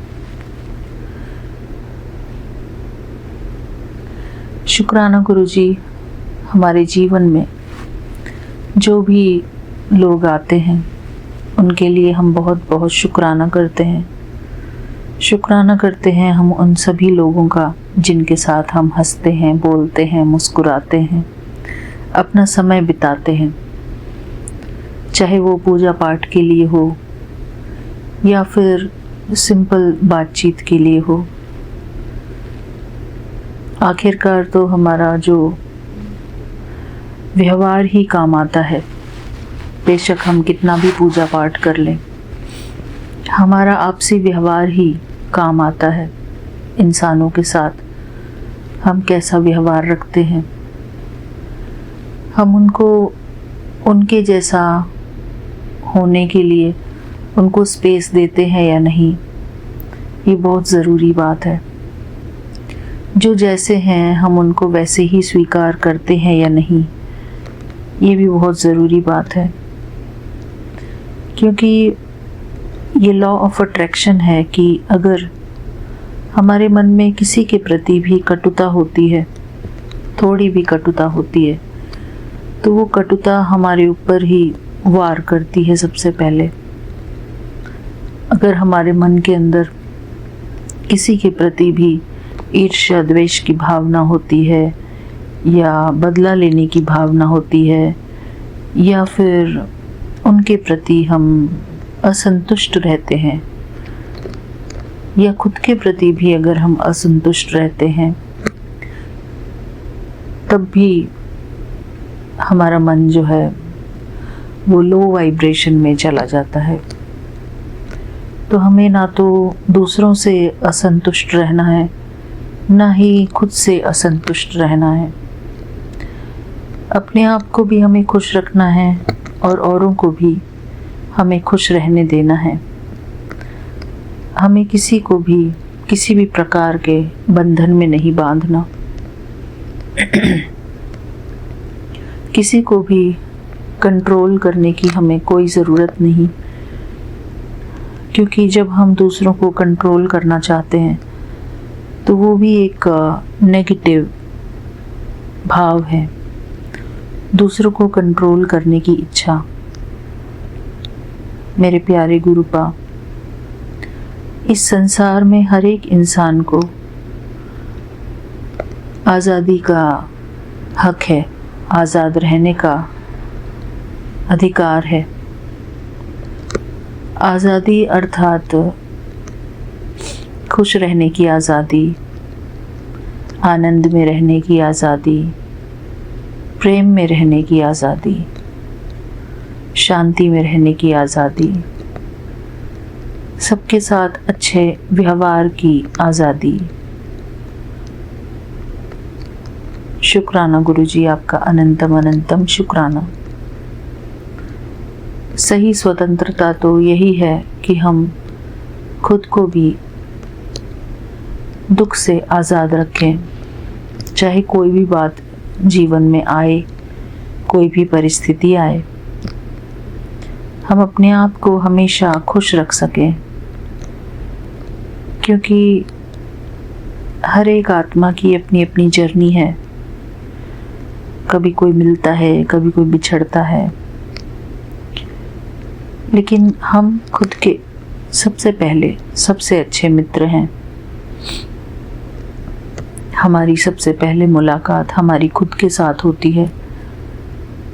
S4: शुक्राना गुरुजी, हमारे जीवन में जो भी लोग आते हैं उनके लिए हम बहुत बहुत शुक्राना करते हैं। शुक्राना करते हैं हम उन सभी लोगों का जिनके साथ हम हंसते हैं, बोलते हैं, मुस्कुराते हैं, अपना समय बिताते हैं। चाहे वो पूजा पाठ के लिए हो या फिर सिंपल बातचीत के लिए हो। आखिरकार तो हमारा जो व्यवहार ही काम आता है। बेशक हम कितना भी पूजा पाठ कर लें, हमारा आपसी व्यवहार ही काम आता है। इंसानों के साथ हम कैसा व्यवहार रखते हैं, हम उनको उनके जैसा होने के लिए उनको स्पेस देते हैं या नहीं, ये बहुत ज़रूरी बात है। जो जैसे हैं हम उनको वैसे ही स्वीकार करते हैं या नहीं, ये भी बहुत ज़रूरी बात है। क्योंकि ये लॉ ऑफ अट्रैक्शन है कि अगर हमारे मन में किसी के प्रति भी कटुता होती है, थोड़ी भी कटुता होती है, तो वो कटुता हमारे ऊपर ही वार करती है सबसे पहले। अगर हमारे मन के अंदर किसी के प्रति भी ईर्ष्या द्वेष की भावना होती है, या बदला लेने की भावना होती है, या फिर उनके प्रति हम असंतुष्ट रहते हैं, या खुद के प्रति भी अगर हम असंतुष्ट रहते हैं, तब भी हमारा मन जो है वो लो वाइब्रेशन में चला जाता है। तो हमें ना तो दूसरों से असंतुष्ट रहना है, ना ही खुद से असंतुष्ट रहना है। अपने आप को भी हमें खुश रखना है और औरों को भी हमें खुश रहने देना है। हमें किसी को भी किसी भी प्रकार के बंधन में नहीं बांधना। किसी को भी कंट्रोल करने की हमें कोई ज़रूरत नहीं, क्योंकि जब हम दूसरों को कंट्रोल करना चाहते हैं तो वो भी एक नेगेटिव भाव है। दूसरों को कंट्रोल करने की इच्छा। मेरे प्यारे गुरुपा, इस संसार में हर एक इंसान को आज़ादी का हक है, आज़ाद रहने का अधिकार है। आज़ादी अर्थात खुश रहने की आज़ादी, आनंद में रहने की आज़ादी, प्रेम में रहने की आज़ादी, शांति में रहने की आज़ादी, सबके साथ अच्छे व्यवहार की आज़ादी। शुक्राना गुरुजी, आपका अनंतम अनंतम शुक्राना। सही स्वतंत्रता तो यही है कि हम खुद को भी दुख से आज़ाद रखें। चाहे कोई भी बात जीवन में आए, कोई भी परिस्थिति आए, हम अपने आप को हमेशा खुश रख सकें, क्योंकि हर एक आत्मा की अपनी अपनी जर्नी है। कभी कोई मिलता है, कभी कोई बिछड़ता है, लेकिन हम खुद के सबसे पहले सबसे अच्छे मित्र हैं। हमारी सबसे पहले मुलाकात हमारी खुद के साथ होती है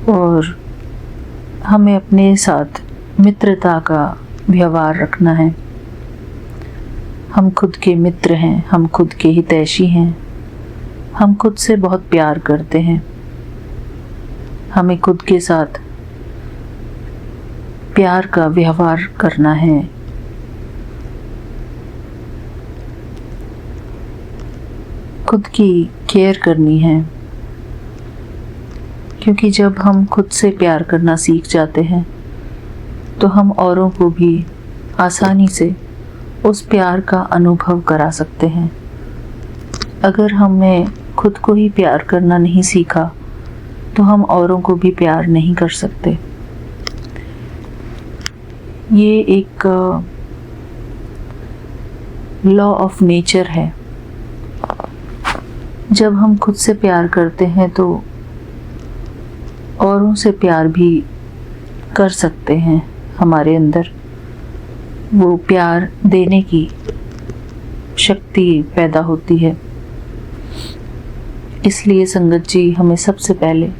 S4: और हमें अपने साथ मित्रता का व्यवहार रखना है। हम खुद के मित्र हैं, हम खुद के हितैषी हैं, हम खुद से बहुत प्यार करते हैं। हमें खुद के साथ प्यार का व्यवहार करना है। खुद की केयर करनी है, क्योंकि जब हम खुद से प्यार करना सीख जाते हैं तो हम औरों को भी आसानी से उस प्यार का अनुभव करा सकते हैं। अगर हमने खुद को ही प्यार करना नहीं सीखा तो हम औरों को भी प्यार नहीं कर सकते। ये एक लॉ ऑफ नेचर है। जब हम खुद से प्यार करते हैं तो औरों से प्यार भी कर सकते हैं। हमारे अंदर वो प्यार देने की शक्ति पैदा होती है। इसलिए संगत जी, हमें सबसे पहले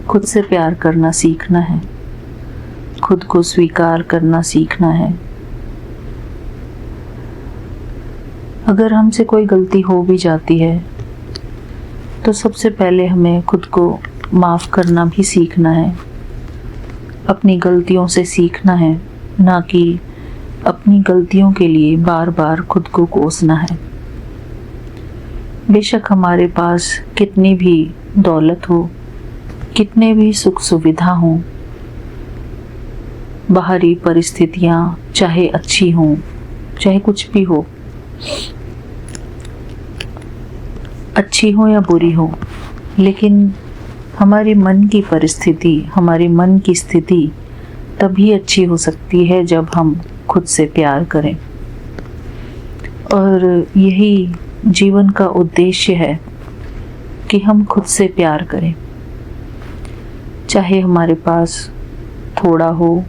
S4: खुद से प्यार करना सीखना है, खुद को स्वीकार करना सीखना है। अगर हमसे कोई गलती हो भी जाती है तो सबसे पहले हमें खुद को माफ़ करना भी सीखना है। अपनी गलतियों से सीखना है, ना कि अपनी गलतियों के लिए बार बार खुद को कोसना है। बेशक हमारे पास कितनी भी दौलत हो, कितने भी सुख सुविधा हों, बाहरी परिस्थितियाँ चाहे अच्छी हों, चाहे कुछ भी हो, अच्छी हो या बुरी हो, लेकिन हमारे मन की परिस्थिति, हमारे मन की स्थिति तभी अच्छी हो सकती है जब हम खुद से प्यार करें। और यही जीवन का उद्देश्य है कि हम खुद से प्यार करें। चाहे हमारे पास थोड़ा हो,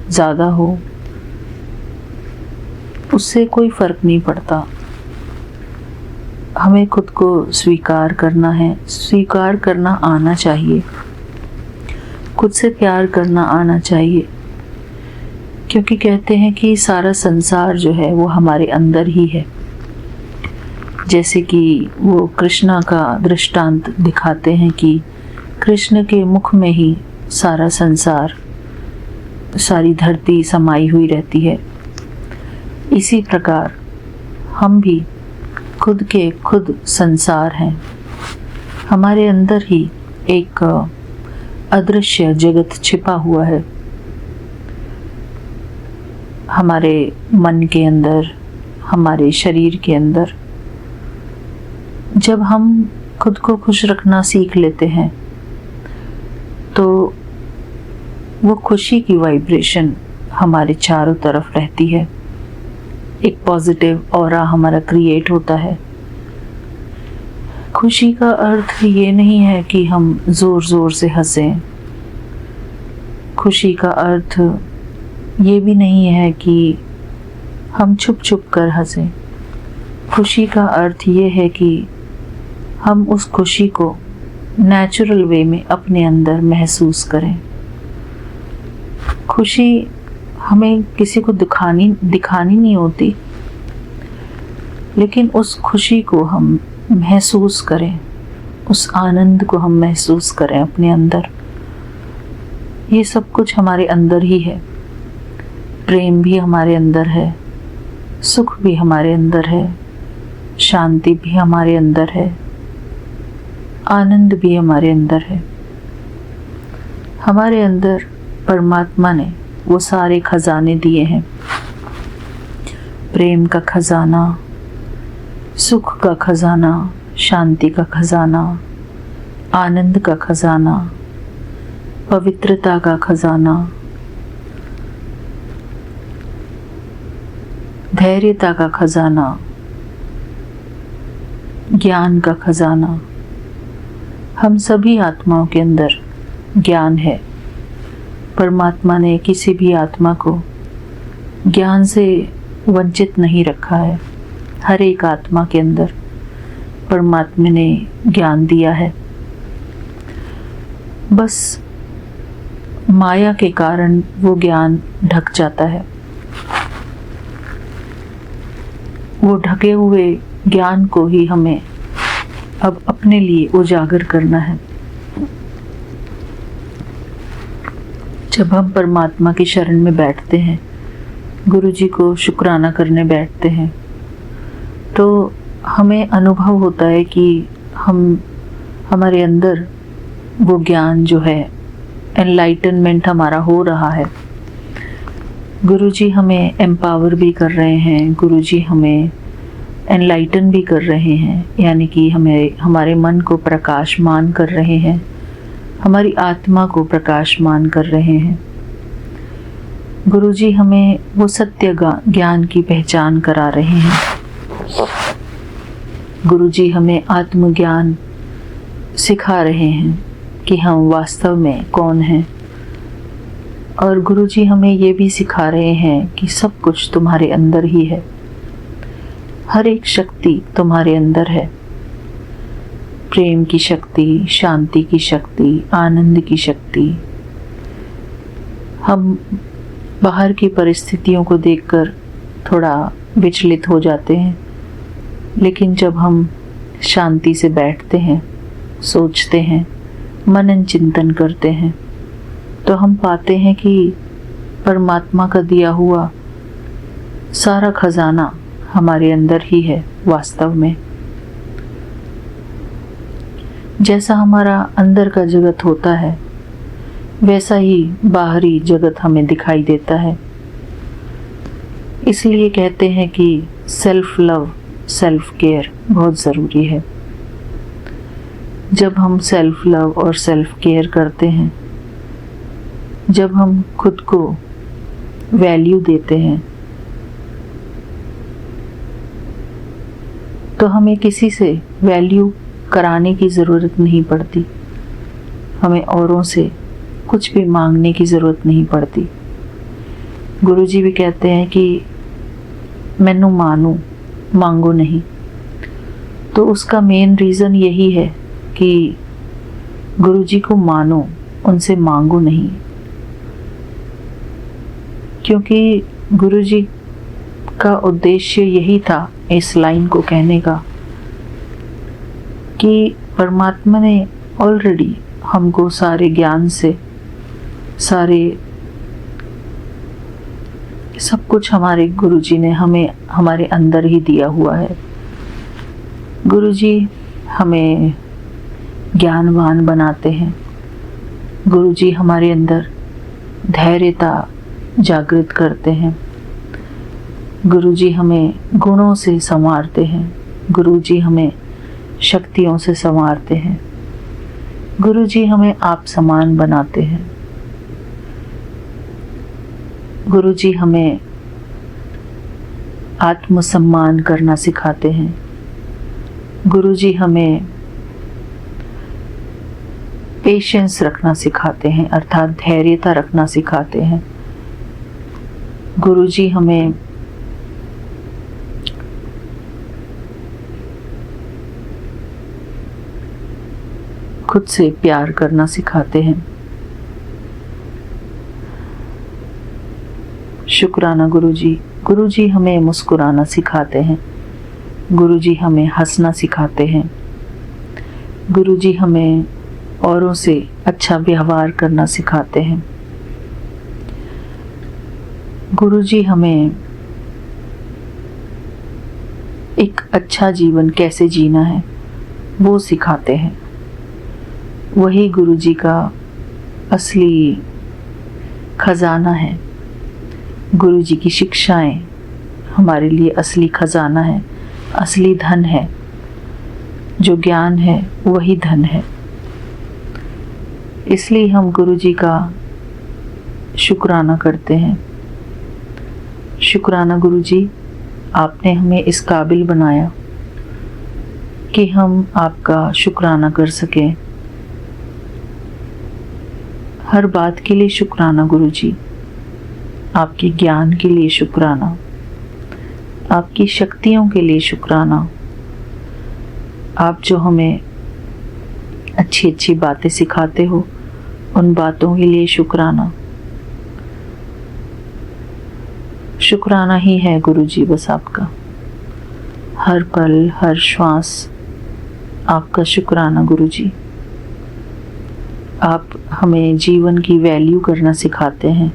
S4: ज़्यादा हो, उससे कोई फ़र्क नहीं पड़ता। हमें खुद को स्वीकार करना है, स्वीकार करना आना चाहिए, खुद से प्यार करना आना चाहिए, क्योंकि कहते हैं कि सारा संसार जो है वो हमारे अंदर ही है। जैसे कि वो कृष्णा का दृष्टांत दिखाते हैं कि कृष्ण के मुख में ही सारा संसार, सारी धरती समाई हुई रहती है। इसी प्रकार हम भी खुद के खुद संसार हैं। हमारे अंदर ही एक अदृश्य जगत छिपा हुआ है। हमारे मन के अंदर, हमारे शरीर के अंदर। जब हम खुद को खुश रखना सीख लेते हैं तो वो खुशी की वाइब्रेशन हमारे चारों तरफ रहती है। एक पॉजिटिव ऑरा हमारा क्रिएट होता है। खुशी का अर्थ ये नहीं है कि हम ज़ोर ज़ोर से हंसें। खुशी का अर्थ ये भी नहीं है कि हम छुप छुप कर हंसें। खुशी का अर्थ ये है कि हम उस खुशी को नेचुरल वे में अपने अंदर महसूस करें। खुशी हमें किसी को दिखानी नहीं होती, लेकिन उस खुशी को हम महसूस करें, उस आनंद को हम महसूस करें अपने अंदर। ये सब कुछ हमारे अंदर ही है। प्रेम भी हमारे अंदर है, सुख भी हमारे अंदर है, शांति भी हमारे अंदर है, आनंद भी हमारे अंदर है। हमारे अंदर परमात्मा ने वो सारे खजाने दिए हैं। प्रेम का खजाना, सुख का खजाना, शांति का खजाना, आनंद का खजाना, पवित्रता का खजाना, धैर्यता का खजाना, ज्ञान का खजाना। हम सभी आत्माओं के अंदर ज्ञान है। परमात्मा ने किसी भी आत्मा को ज्ञान से वंचित नहीं रखा है। हर एक आत्मा के अंदर परमात्मा ने ज्ञान दिया है। बस माया के कारण वो ज्ञान ढक जाता है। वो ढके हुए ज्ञान को ही हमें अब अपने लिए उजागर करना है। जब हम परमात्मा की शरण में बैठते हैं, गुरु जी को शुक्राना करने बैठते हैं, तो हमें अनुभव होता है कि हमारे अंदर वो ज्ञान जो है, एनलाइटनमेंट हमारा हो रहा है। गुरु जी हमें एम्पावर भी कर रहे हैं, गुरु जी हमें एनलाइटन भी कर रहे हैं, यानी कि हमारे मन को प्रकाशमान कर रहे हैं, हमारी आत्मा को प्रकाशमान कर रहे हैं। गुरु जी हमें वो सत्य ज्ञान की पहचान करा रहे हैं। गुरु जी हमें आत्मज्ञान सिखा रहे हैं कि हम वास्तव में कौन हैं। और गुरु जी हमें ये भी सिखा रहे हैं कि सब कुछ तुम्हारे अंदर ही है। हर एक शक्ति तुम्हारे अंदर है। प्रेम की शक्ति, शांति की शक्ति, आनंद की शक्ति। हम बाहर की परिस्थितियों को देखकर थोड़ा विचलित हो जाते हैं, लेकिन जब हम शांति से बैठते हैं, सोचते हैं, मनन चिंतन करते हैं, तो हम पाते हैं कि परमात्मा का दिया हुआ सारा खजाना हमारे अंदर ही है। वास्तव में जैसा हमारा अंदर का जगत होता है, वैसा ही बाहरी जगत हमें दिखाई देता है। इसलिए कहते हैं कि सेल्फ लव, सेल्फ केयर बहुत ज़रूरी है। जब हम सेल्फ लव और सेल्फ केयर करते हैं, जब हम खुद को वैल्यू देते हैं, तो हमें किसी से वैल्यू कराने की ज़रूरत नहीं पड़ती। हमें औरों से कुछ भी मांगने की ज़रूरत नहीं पड़ती। गुरु जी भी कहते हैं कि मैनू मानू, मांगो नहीं। तो उसका मेन रीज़न यही है कि गुरु जी को मानो, उनसे मांगो नहीं। क्योंकि गुरु जी का उद्देश्य यही था इस लाइन को कहने का कि परमात्मा ने ऑलरेडी हमको सारे ज्ञान से, सारे सब कुछ हमारे गुरु जी ने हमें हमारे अंदर ही दिया हुआ है। गुरु जी हमें ज्ञानवान बनाते हैं। गुरु जी हमारे अंदर धैर्यता जागृत करते हैं। गुरु जी हमें गुणों से संवारते हैं। गुरु जी हमें शक्तियों से संवारते हैं। गुरु जी हमें आप समान बनाते हैं। गुरु जी हमें आत्मसम्मान करना सिखाते हैं। गुरुजी हमें पेशेंस रखना सिखाते हैं, अर्थात धैर्यता रखना सिखाते हैं। गुरुजी हमें खुद से प्यार करना सिखाते हैं। शुक्राना गुरुजी। गुरुजी हमें मुस्कुराना सिखाते हैं। गुरुजी हमें हंसना सिखाते हैं। गुरुजी हमें औरों से अच्छा व्यवहार करना सिखाते हैं। गुरुजी हमें एक अच्छा जीवन कैसे जीना है वो सिखाते हैं। वही गुरुजी का असली खजाना है। गुरुजी की शिक्षाएं हमारे लिए असली खजाना है, असली धन है। जो ज्ञान है वही धन है। इसलिए हम गुरुजी का शुक्राना करते हैं। शुक्राना गुरुजी, आपने हमें इस काबिल बनाया कि हम आपका शुक्राना कर सकें। हर बात के लिए शुक्राना गुरुजी। आपके ज्ञान के लिए शुक्राना, आपकी शक्तियों के लिए शुक्राना। आप जो हमें अच्छी अच्छी बातें सिखाते हो उन बातों के लिए शुक्राना। शुक्राना ही है गुरुजी बस आपका। हर पल हर श्वास आपका शुक्राना गुरुजी। आप हमें जीवन की वैल्यू करना सिखाते हैं।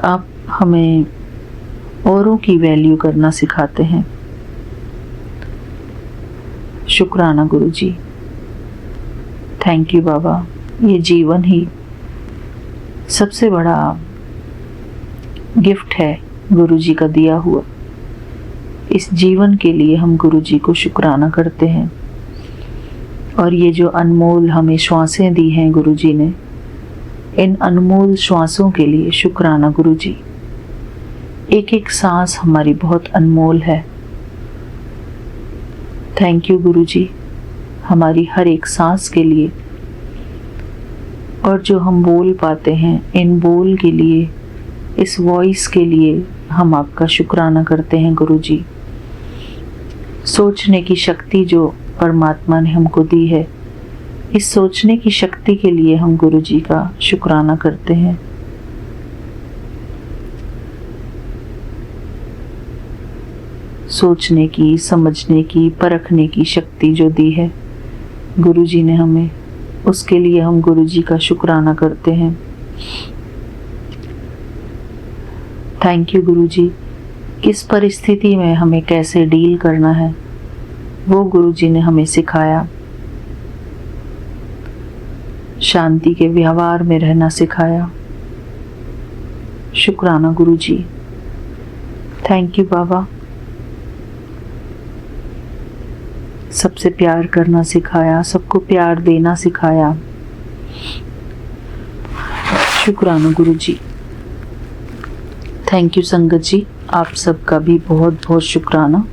S4: आप हमें औरों की वैल्यू करना सिखाते हैं। शुक्राना गुरुजी। थैंक यू बाबा। ये जीवन ही सबसे बड़ा गिफ्ट है गुरुजी का दिया हुआ। इस जीवन के लिए हम गुरुजी को शुक्राना करते हैं। और ये जो अनमोल हमें श्वासें दी हैं गुरुजी ने, इन अनमोल श्वासों के लिए शुक्राना गुरुजी। एक एक सांस हमारी बहुत अनमोल है। थैंक यू गुरुजी हमारी हर एक सांस के लिए। और जो हम बोल पाते हैं, इन बोल के लिए, इस वॉइस के लिए हम आपका शुक्राना करते हैं गुरुजी। सोचने की शक्ति जो परमात्मा ने हमको दी है, इस सोचने की शक्ति के लिए हम गुरुजी का शुक्राना करते हैं। सोचने की, समझने की, परखने की शक्ति जो दी है गुरुजी ने हमें, उसके लिए हम गुरुजी का शुक्राना करते हैं। थैंक यू गुरुजी। किस परिस्थिति में हमें कैसे डील करना है वो गुरुजी ने हमें सिखाया। शांति के व्यवहार में रहना सिखाया। शुक्राना गुरुजी। थैंक यू बाबा। सबसे प्यार करना सिखाया, सबको प्यार देना सिखाया। शुक्राना गुरुजी। थैंक यू संगत जी, आप सबका भी बहुत बहुत शुक्राना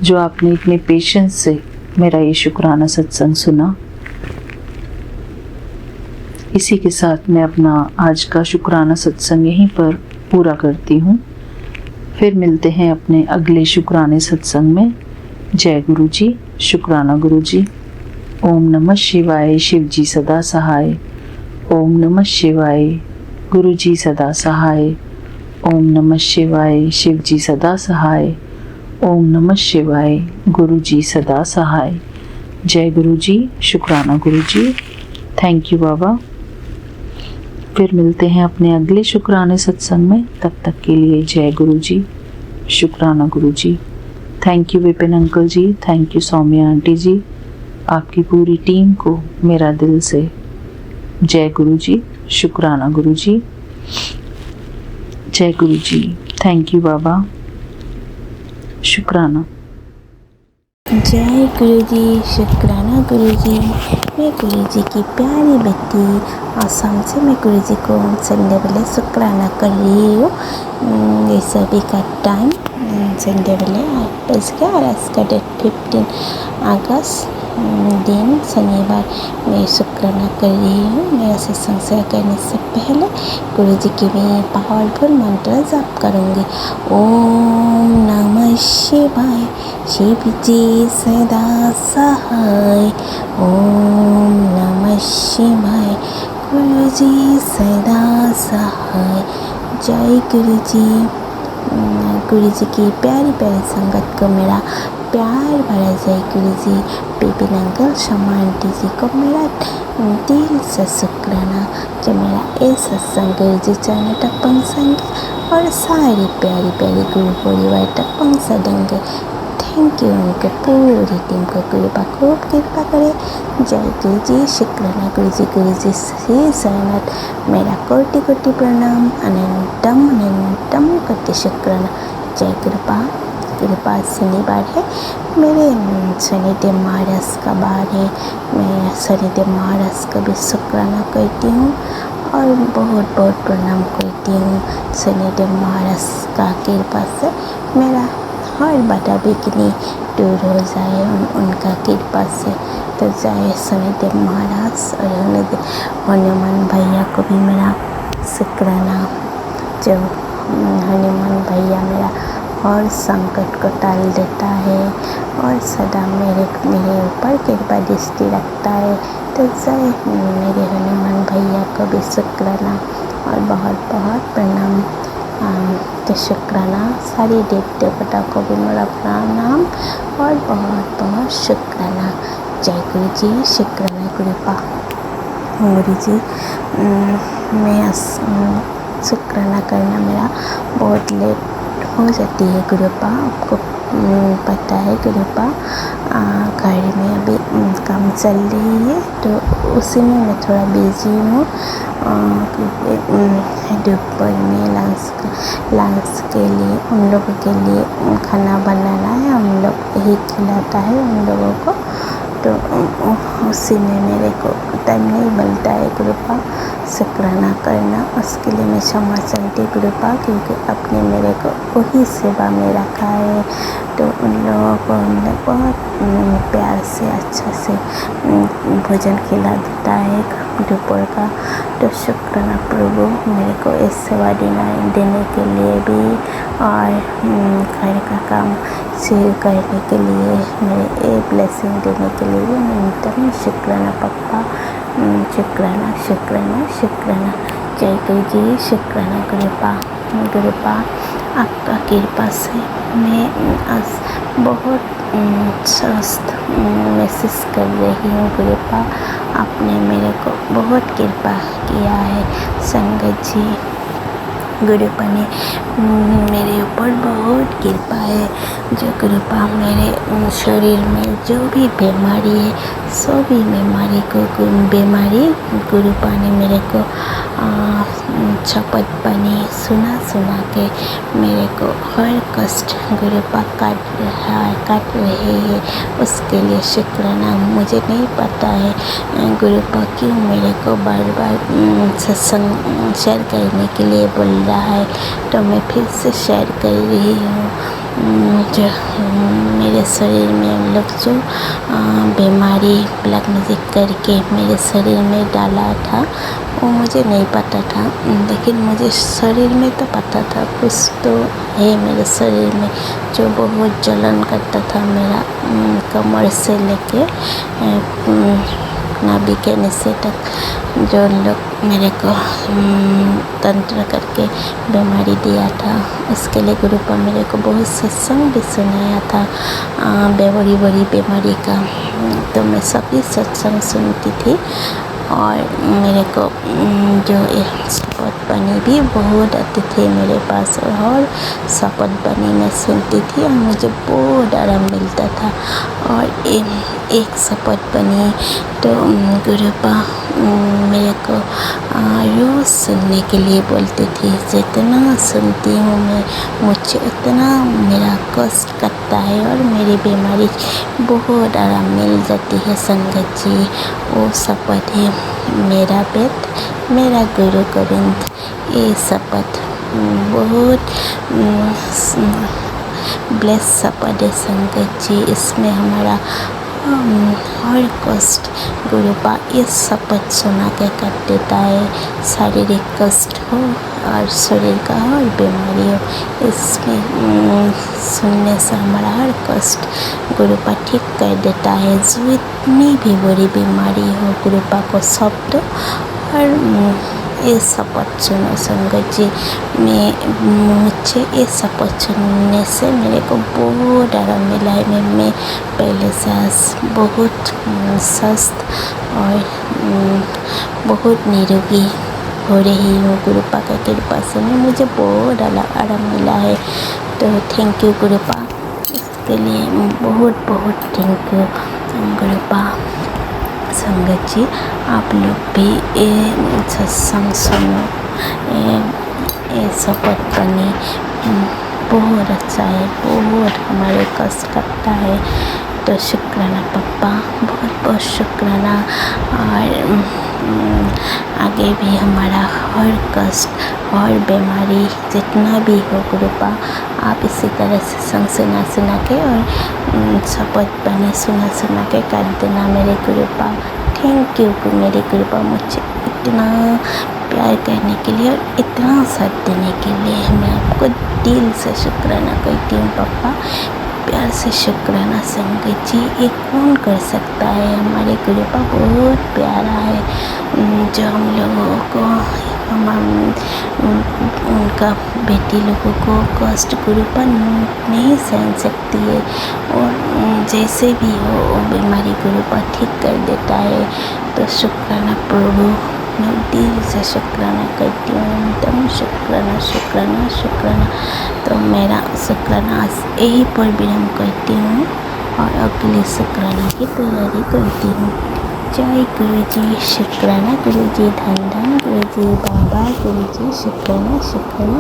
S4: जो आपने इतने पेशेंस से मेरा ये शुक्राना सत्संग सुना। इसी के साथ मैं अपना आज का शुक्राना सत्संग यहीं पर पूरा करती हूँ। फिर मिलते हैं अपने अगले शुक्राने सत्संग में। जय गुरु जी। शुक्राना गुरु जी। ओम नमः शिवाय। शिव जी सदा सहाय। ओम नमः शिवाय। गुरु जी सदा सहाय। ओम नमः शिवाय। शिव जी सदा सहाय। ओम नमः शिवाय। गुरु जी सदा सहाय। जय गुरु जी। शुक्राना गुरु जी। थैंक यू बाबा। फिर मिलते हैं अपने अगले शुक्राने सत्संग में। तब तक के लिए जय गुरु जी। शुक्राना Guru ji. Thank you Vipin uncle ji. Thank you Saumya aunty ji. आपकी पूरी टीम को मेरा दिल से जय गुरु जी। शुक्राना गुरु जी। जय गुरु जी। थैंक यू बाबा। शुक्राना।
S2: जय गुरु जी, शुक्राना गुरु जी। मैं गुरु जी की प्यारी बेटी आसाम से मैं गुरु जी को संडे वाले शुक्राना कर रही हूँ। ये सभी का टाइम संडे वाले 8 बज गया और आज का डेट 15 अगस्त दिन शनिवार मैं शुक्राना कर रही हूँ। मेरा सत्संग शेयर करने से पहले गुरु जी की मैं पावरफुल मंत्र जाप करूँगी। ओम नमः शिवाय, शिव जी सदा सहाय। ओम नमः शिवाय, गुरु जी सदा सहाय। जय गुरु जी। गुरु जी की प्यारी प्यारी संगत को मेरा प्यार भरा जय गुरु जी। बिपिन अंकल, शमा आंटी जी को मेरा दिल से शुक्राना जो मेरा ये सत्संग गुरु जी चैनल तक पहुँचाएंगे और सारी प्यारी प्यारी गुरु परिवार तक पहुँचा देंगे। थैंक यू उनके पूरी टीम को कृपा खूब कृपा करे। जय गुरु जी, शुक्राना गुरु जी श्री शरणत मेरा कोटि कोटि प्रणाम। अनंतम अनंतम कोटि शुक्राना। जय कृपा शनिवार है, मेरे शनिदेव महाराज का बार है। मैं शनिदेव महाराज का भी शुक्राना करती हूँ और बहुत बहुत प्रणाम करती हूँ। शनिदेव महाराज का कृपा से मेरा हर बाधा बिघ्नी दूर हो जाए उनका कृपा से। तो जय शनिदेव महाराज और हनुमान भैया को भी मेरा शुक्राना जो हनुमान भैया मेरा और संकट को टाल देता है और सदा मेरे ऊपर कृपा दृष्टि रखता है। तो जय मेरे हनुमान भैया को भी शुक्राना और बहुत बहुत प्रणाम। तो शुक्राना सारी देव देवता को भी मेरा प्रणाम और बहुत बहुत शुक्राना। जय गुरु जी, शुक्राना कृपा। गुरु जी मैं शुक्राना करना मेरा बहुत लेट हो जाती है गुरुपा, आपको पता है गुरुपा। घर में अभी काम चल रही है तो उसी में मैं थोड़ा बिजी हूँ। दोपहर में लंच के लिए उन लोगों के लिए खाना बनाना है, हम लोग यही खिलाता है उन लोगों को। तो उसी में मेरे को टाइम नहीं मिलता है गुरुपा शुक्राना करना। उसके लिए मैं क्षमा चाहती गुरुपा, क्योंकि अपने मेरे को वही सेवा में रखा है। तो उन लोगों को हमने बहुत प्यार से अच्छा से भोजन खिला देता है दोपहर का। तो शुक्राना प्रभु मेरे को इस सेवा देने के लिए भी और घर का काम शुरू करने के लिए मेरे एक ब्लेसिंग देने के लिए भी न्यूनतम शुक्राना पप्पा। शुक्राना शुक्राना शुक्राना। जय गुरु जी, शुक्राना गुरुपा आपका कृपा से मैं आज बहुत स्वस्थ महसूस कर रही हूँ गुरुपा। आपने मेरे को बहुत कृपा किया है। संगत जी गुरुपा ने मेरे ऊपर बहुत कृपा है। जो गुरुपा मेरे शरीर में जो भी बीमारी है सभी बीमारी गुरुपा ने मेरे को शपथ बनी सुना के मेरे को हर कष्ट गुरुपा काट रहे हैं। उसके लिए शुक्राना। मुझे नहीं पता है गुरुपा क्यों मेरे को बार बार सत्संग शेयर करने के लिए बोल रहा है, तो मैं फिर से शेयर कर रही हूँ। जो मेरे शरीर में लोग जो बीमारी ब्लैक मैजिक करके मेरे शरीर में डाला था वो मुझे नहीं पता था, लेकिन मुझे शरीर में तो पता था कुछ तो है मेरे शरीर में जो बहुत जलन करता था। मेरा कमर से लेके नाभि के नीचे तक जो लोग मेरे को तंत्र करके बीमारी दिया था, उसके लिए गुरुपा मेरे को बहुत सत्संग भी सुनाया था बड़ी बड़ी बीमारी का। तो मैं सभी सत्संग सुनती थी और मेरे को जो शपथ बनी भी बहुत आते थे मेरे पास और शपथ बनी मैं सुनती थी और मुझे बहुत आराम मिलता था। और एक शपथ बनी तो गुरुपा मेरे को रोज़ सुनने के लिए बोलती थी। जितना सुनती हूँ मैं मुझे उतना मेरा कष्ट करता है और मेरी बीमारी बहुत आराम मिल जाती है संगत जी। वो शपथ है मेरा बेट मेरा गुरु गोविंद। ये शपथ बहुत ब्लेस शपथ है संगत जी। इसमें हमारा हर कष्ट गुरु पा इस शपथ सुना के कर देता है। शारीरिक कष्ट हो और शरीर का हो और बीमारी हो, इसमें सुनने से हमारा हर कष्ट गुरु पा ठीक कर देता है। जितनी भी बुरी बीमारी हो गुरु पा को सब दो और ये शपथ सुनो संगत जी। मुझे ये शपथ सुनने से मेरे को बहुत आराम मिला है। मैं पहले से बहुत स्वस्थ और बहुत निरोगी हो रही हूँ गुरु पा का कृपा से। मुझे बहुत आराम मिला है। तो थैंक यू गुरु पा, इसके लिए बहुत बहुत थैंक यू गुरु पा। संगत जी आप लोग भी ये सत्संग सुनो, ये शपथ बनी बहुत अच्छा है, बहुत हमारे कष्ट करता है। तो शुक्राना पप्पा, बहुत बहुत शुक्राना। और आगे भी हमारा हर कष्ट और बीमारी जितना भी हो गुरु पा आप इसी तरह से संग सुना के और शपथ बने सुना के कर देना मेरे गुरु पा। थैंक यू मेरे गुरु पा, मुझे इतना प्यार करने के लिए और इतना साथ देने के लिए मैं आपको दिल से शुक्राना करती हूँ पप्पा। प्यार से शुक्राना संगत जी। ये कौन कर सकता है, हमारे गुरु पा बहुत प्यारा है। जो हम लोगों को उनका बेटी लोगों को कष्ट गुरु पा नहीं सहन सकती है और जैसे भी हो वो बीमारी गुरु पा ठीक कर देता है। तो शुक्राना प्रभु, मैं दिल से शुक्राना करती हूँ, एकदम शुक्राना शुक्राना शुक्राना। तो मेरा शुक्राना यही पर विराम करती हूँ और अगले शुक्राना की तैयारी करती हूँ। जय गुरु जी, शुक्राना गुरु जी, धन धन गुरु जी, बाबा गुरु जी, शुक्राना शुक्राना।